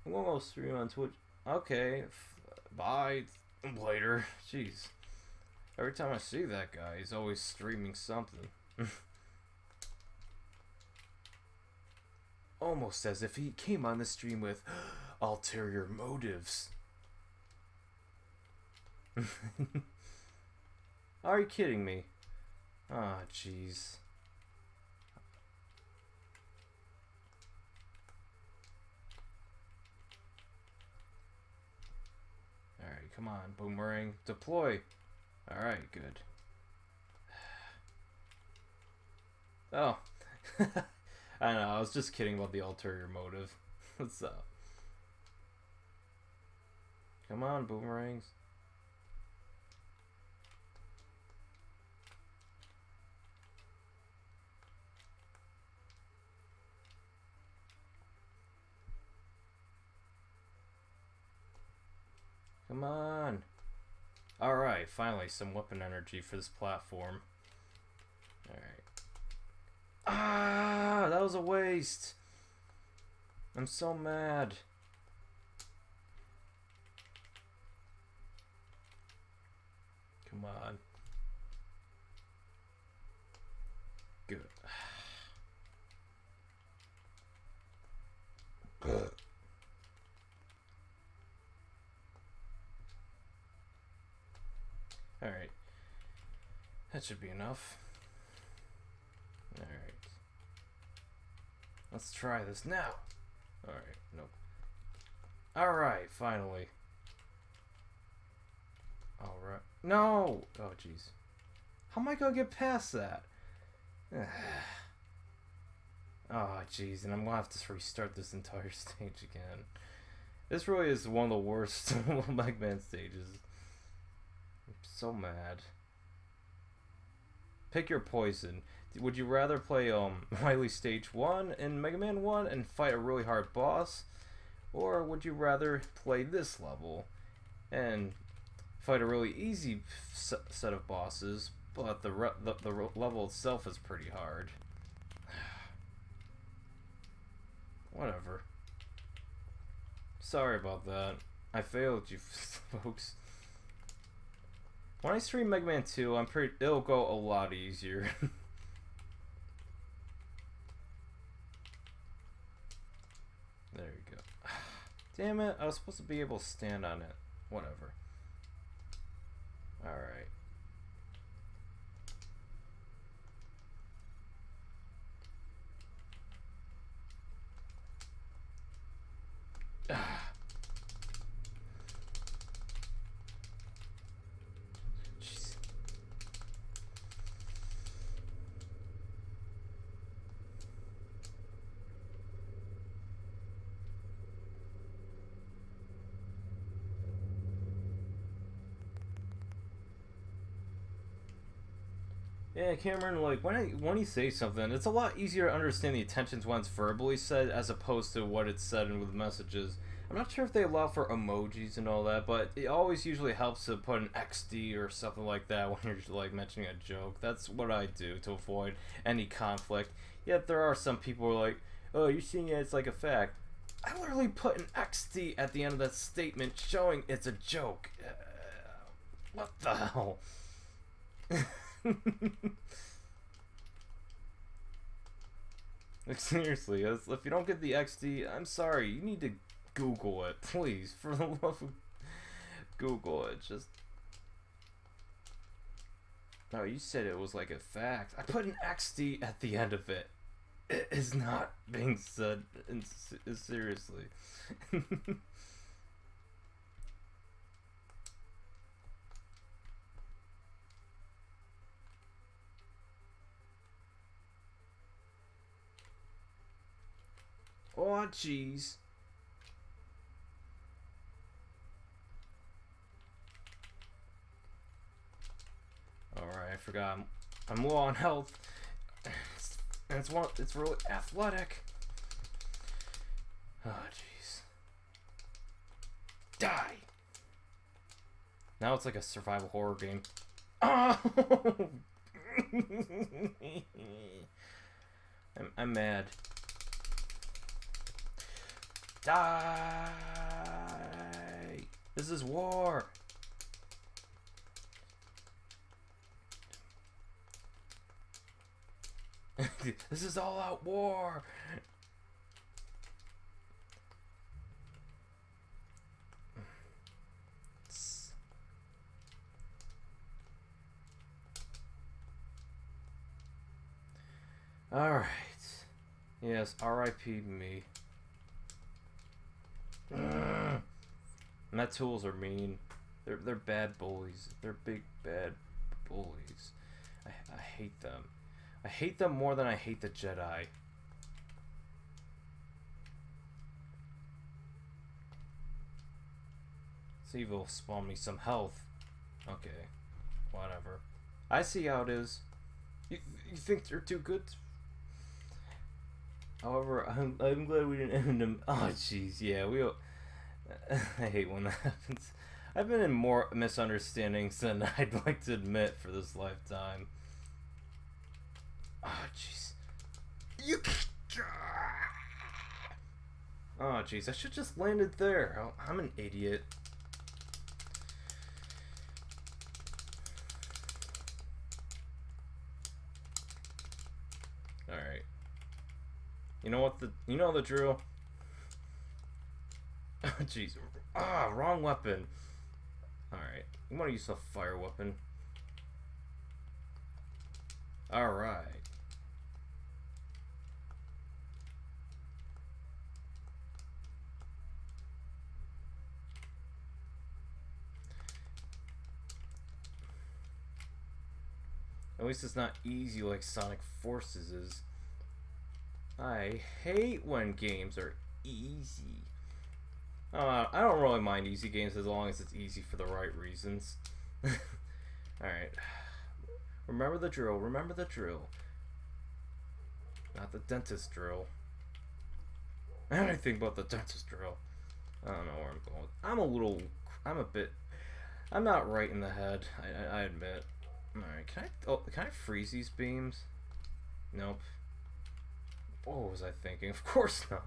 We'll almost stream on Twitch. Okay, bye later. Jeez, every time I see that guy, he's always streaming something. Almost as if he came on the stream with ulterior motives. Are you kidding me? Ah, oh, jeez. Alright, come on, boomerang. Deploy. Alright, good. Oh. I know, I was just kidding about the ulterior motive. What's up? Come on, boomerangs. Come on. Alright, finally some weapon energy for this platform. Alright. Ah, that was a waste. I'm so mad. Come on. Good. Alright. That should be enough. Alright. Let's try this now. Alright, nope. Alright, finally. Alright. No! Oh, jeez. How am I gonna get past that? Oh, jeez, and I'm gonna have to restart this entire stage again. This really is one of the worst Mega Man stages. I'm so mad. Pick your poison. Would you rather play Wily Stage 1 in Mega Man 1 and fight a really hard boss? Or would you rather play this level and fight a really easy set of bosses, but the level itself is pretty hard? Whatever. Sorry about that. I failed you folks. When I stream Mega Man 2, it'll go a lot easier. There you go. Damn it, I was supposed to be able to stand on it. Whatever. Alright. Yeah, Cameron, like, when you say something, it's a lot easier to understand the intentions when it's verbally said as opposed to what it's said in with messages. I'm not sure if they allow for emojis and all that, but it always usually helps to put an XD or something like that when you're, like, mentioning a joke. That's what I do to avoid any conflict. Yet there are some people who are like, oh, you're seeing it as, like, a fact. I literally put an XD at the end of that statement showing it's a joke. What the hell? Like, seriously, if you don't get the XD, I'm sorry. You need to Google it, please. For the love of Google it. Just. No, you said it was like a fact. I put an XD at the end of it. It is not being said seriously. Oh, jeez. Alright, I forgot. I'm low on health. It's really athletic. Oh, jeez. Die! Now it's like a survival horror game. Oh! I'm mad. Die! This is war! This is all out war! Alright. Yes, R.I.P. me. My tools are mean. They're bad bullies. They're big bad bullies. I hate them. I hate them more than I hate the Jedi. See if it'll spawn me some health. Okay. Whatever. I see how it is. You think they're too good? However, I'm glad we didn't end them. Oh, jeez, yeah, I hate when that happens. I've been in more misunderstandings than I'd like to admit for this lifetime. Oh, jeez. Oh, jeez, I should just landed there. Oh, I'm an idiot. Alright. You know what you know the drill? Oh, jeez. Ah, wrong weapon. Alright. You want to use a fire weapon. Alright. At least it's not easy like Sonic Forces is. I hate when games are easy. I don't really mind easy games as long as it's easy for the right reasons. Alright. Remember the drill. Remember the drill. Not the dentist drill. I don't think about the dentist drill. I don't know where I'm going. I'm not right in the head. I admit. Alright, can I freeze these beams? Nope. What was I thinking? Of course not.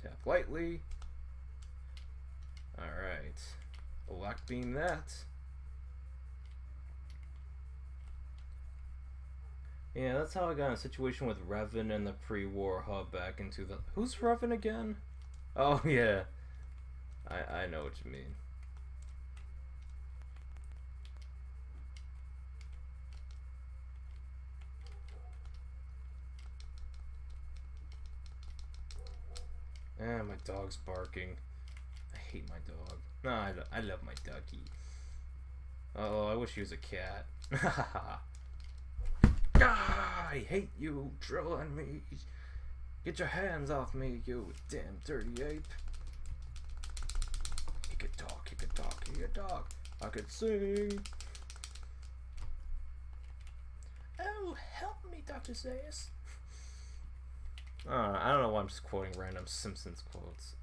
Tap lightly. Alright. Black beam that. Yeah, that's how I got in a situation with Revan and the pre-war hub back into the... Who's Revan again? Oh, yeah. I know what you mean. Ah, my dog's barking. I hate my dog. No, I love my ducky. Oh, I wish he was a cat. Ah, I hate you, drilling me. Get your hands off me, you damn dirty ape. He could talk, he could talk, he could talk. I could sing. Oh, help me, Dr. Zayas. I don't know why I'm just quoting random Simpsons quotes.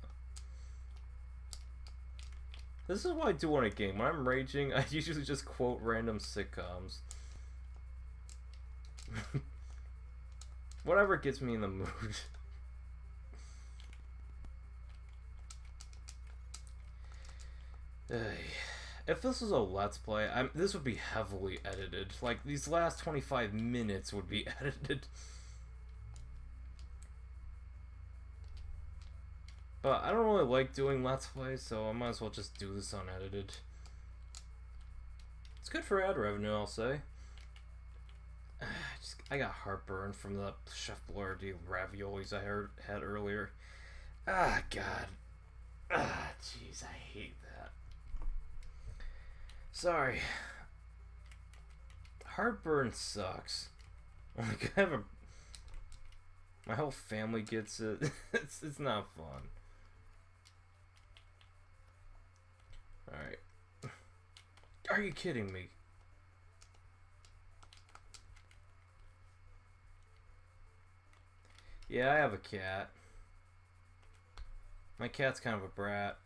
This is what I do in a game. When I'm raging, I usually just quote random sitcoms. Whatever gets me in the mood. If this was a Let's Play, this would be heavily edited. Like, these last 25 minutes would be edited. But I don't really like doing Let's Plays, so I might as well just do this unedited. It's good for ad revenue, I'll say. I got heartburn from the Chef Boyardee raviolis I had earlier. Ah, God. Ah, jeez, I hate that. Sorry. Heartburn sucks. Like, my whole family gets it. It's not fun. Alright. Are you kidding me? Yeah, I have a cat. My cat's kind of a brat.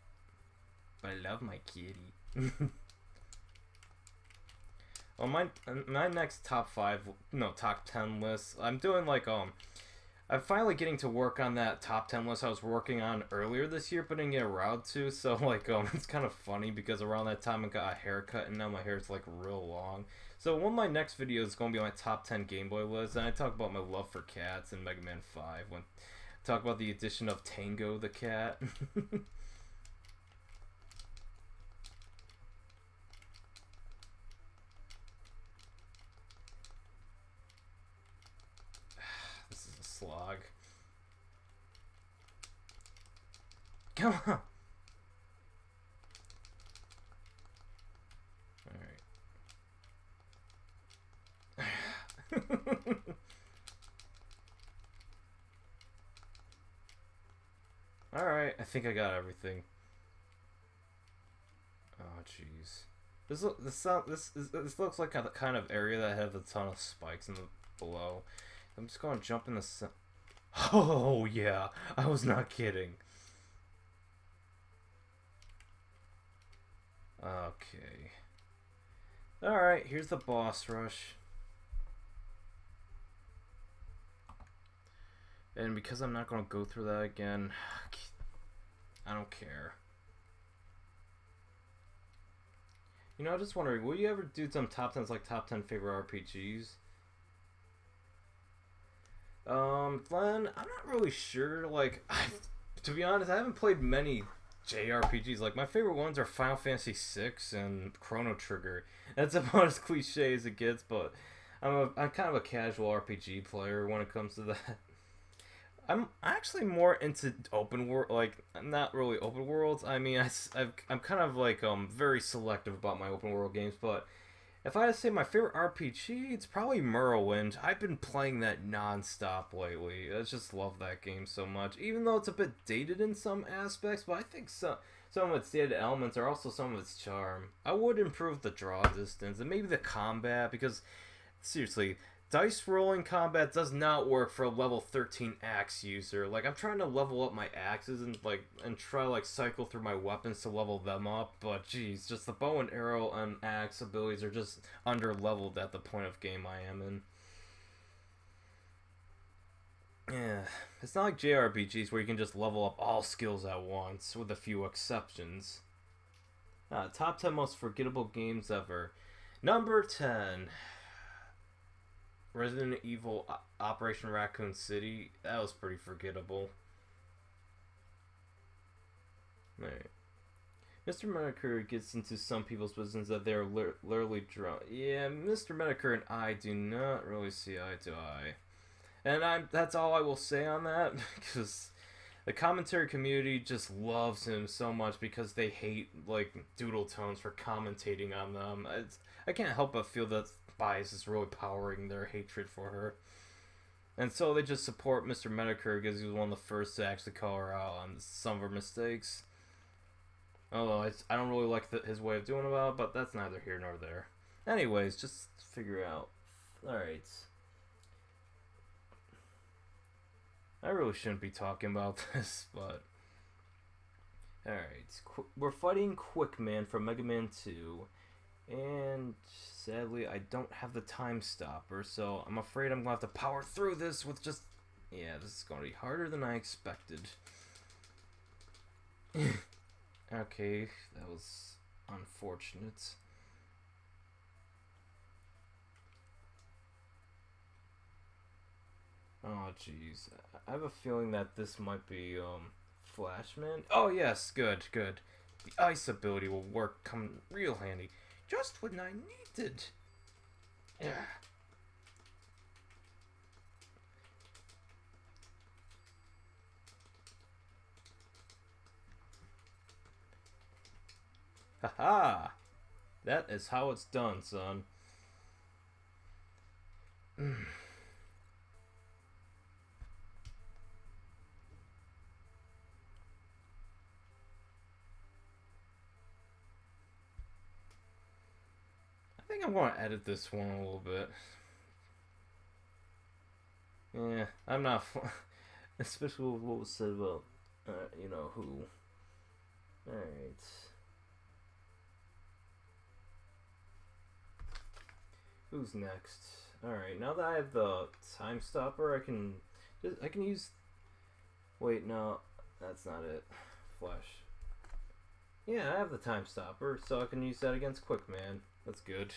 But I love my kitty. Well, my next top 10 list, I'm doing like, I'm finally getting to work on that top 10 list I was working on earlier this year, but didn't get around to. So, like, it's kind of funny because around that time I got a haircut and now my hair is, like, real long. So, one of my next videos is going to be my top 10 Game Boy list, and I talk about my love for cats in Mega Man 5. When I talk about the addition of Tango the cat. This is a slog. Come on! Alright. Alright, I think I got everything. Oh, jeez. This looks like a kind of area that has a ton of spikes in the below. I'm just going to jump in the sun. Oh, yeah. I was not kidding. Okay. Alright, here's the boss rush. And because I'm not going to go through that again, I don't care. You know, I'm just wondering, will you ever do some top 10s, like top 10 favorite RPGs? Glenn, I'm not really sure. Like, to be honest, I haven't played many JRPGs. Like, my favorite ones are Final Fantasy VI and Chrono Trigger. That's about as cliche as it gets, but I'm kind of a casual RPG player when it comes to that. I'm actually more into open world, like, not really open worlds. I mean, I'm kind of like very selective about my open world games, but if I had to say my favorite RPG, it's probably Morrowind. I've been playing that non-stop lately. I just love that game so much, even though it's a bit dated in some aspects, but I think some of its dated elements are also some of its charm. I would improve the draw distance and maybe the combat, because seriously, dice rolling combat does not work for a level 13 axe user. Like, I'm trying to level up my axes and try to like cycle through my weapons to level them up, but geez, just the bow and arrow and axe abilities are just under leveled at the point of game I am in. Yeah, it's not like JRPGs where you can just level up all skills at once, with a few exceptions. Top 10 most forgettable games ever. Number 10. Resident Evil Operation Raccoon City. That was pretty forgettable. Right. Mr. Metacritic gets into some people's business that they're literally drunk. Yeah, Mr. Metacritic and I do not really see eye to eye. And that's all I will say on that, because the commentary community just loves him so much because they hate, like, Doodle Tones for commentating on them. I can't help but feel that bias is really powering their hatred for her. And so they just support Mr. Metacritic because he was one of the first to actually call her out on some of her mistakes. Although I don't really like his way of doing about it, but that's neither here nor there. Anyways, just figure out Alright. I really shouldn't be talking about this, but... Alright. We're fighting Quickman from Mega Man 2. And sadly, I don't have the time stopper, so I'm afraid I'm going to have to power through this with just... Yeah, this is going to be harder than I expected. Okay, that was unfortunate. Oh, jeez. I have a feeling that this might be, Flashman. Oh, yes, good, good. The ice ability will come real handy. Just when I needed. Yeah. Haha! That is how it's done, son. I think I'm going to edit this one a little bit. Yeah, I'm not... Especially with what was said about, you know, who. Alright. Who's next? Alright, now that I have the time stopper, I can use... Wait, no, that's not it. Flash. Yeah, I have the time stopper, so I can use that against Quickman. That's good.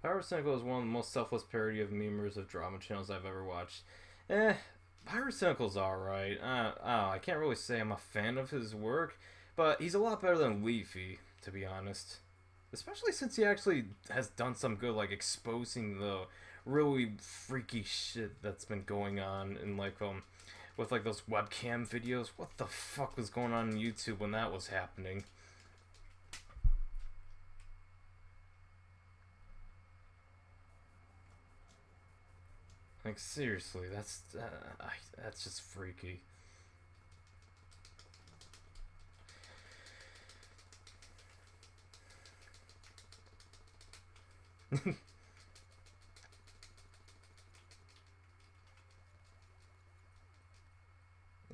Pirate Cynical is one of the most selfless parody of memers of drama channels I've ever watched. Pirate Cynical's alright. I can't really say I'm a fan of his work, but he's a lot better than Leafy, to be honest. Especially since he actually has done some good, like, exposing the really freaky shit that's been going on in, like, with, like, those webcam videos. What the fuck was going on YouTube when that was happening? Like, seriously, that's just freaky.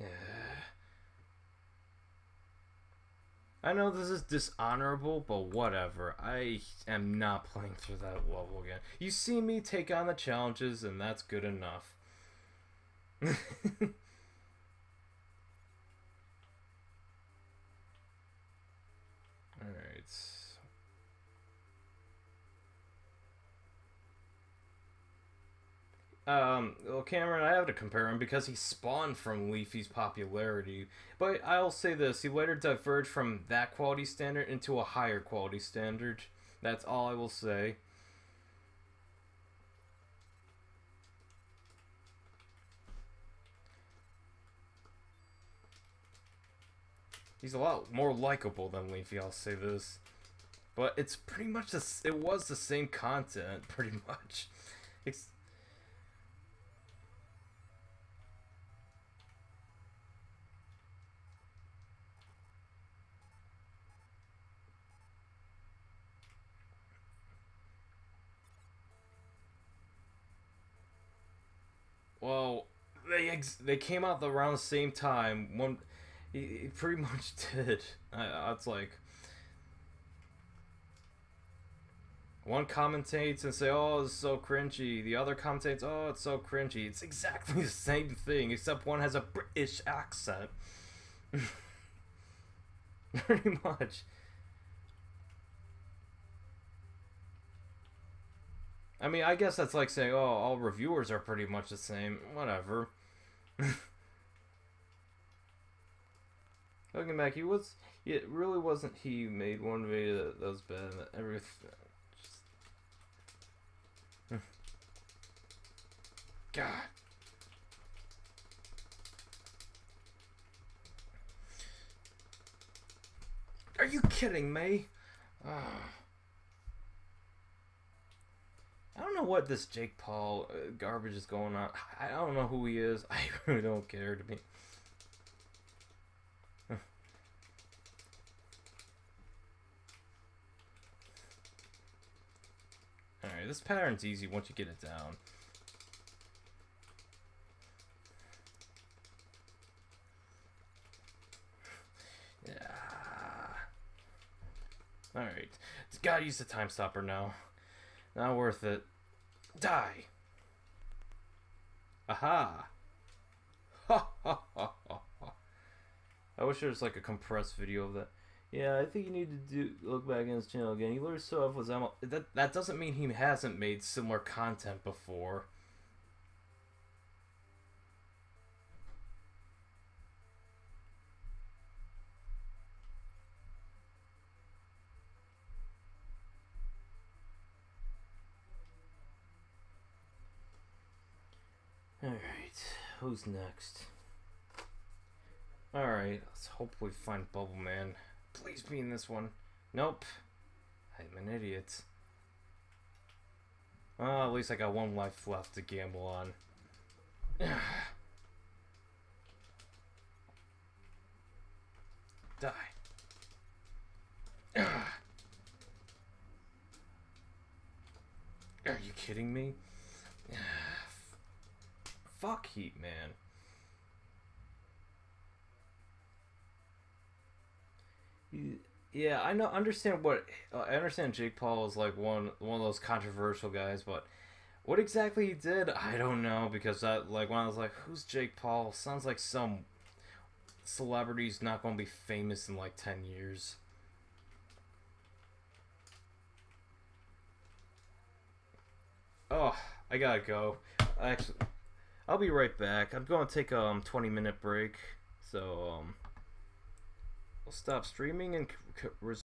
Yeah. I know this is dishonorable, but whatever. I am not playing through that level again. You see me take on the challenges, and that's good enough. Alright. Well, Cameron, I have to compare him because he spawned from Leafy's popularity. But I'll say this, he later diverged from that quality standard into a higher quality standard. That's all I will say. He's a lot more likable than Leafy, I'll say this. But it's pretty much it was the same content, pretty much. Well, they came out around the same time. He pretty much did. It's like one commentates and say, "Oh, it's so cringy." The other commentates, "Oh, it's so cringy." It's exactly the same thing, except one has a British accent. Pretty much. I mean, I guess that's like saying, "Oh, all reviewers are pretty much the same." Whatever. Looking back, it really wasn't he who made one video that was bad and everything. God. Are you kidding me? I don't know what this Jake Paul garbage is going on. I don't know who he is. I really don't care to me. Alright, this pattern's easy once you get it down. Yeah. Alright. Gotta use the time stopper now. Not worth it. Die! Aha! Ha ha ha ha ha. I wish there was like a compressed video of that. Yeah, I think you need to look back in his channel again. He literally so off with that doesn't mean he hasn't made similar content before. Alright, who's next? Alright, let's hopefully find Bubble Man. Please be in this one. Nope. I'm an idiot. Well, at least I got one life left to gamble on. Die. Are you kidding me? Fuck Heat Man. Yeah, I know. Understand what I understand. Jake Paul is like one of those controversial guys, but what exactly he did, I don't know. Because like when I was like, "Who's Jake Paul?" Sounds like some celebrity's not going to be famous in like 10 years. Oh, I gotta go. Actually, I'll be right back. I'm going to take a 20-minute break, so we'll stop streaming and resume.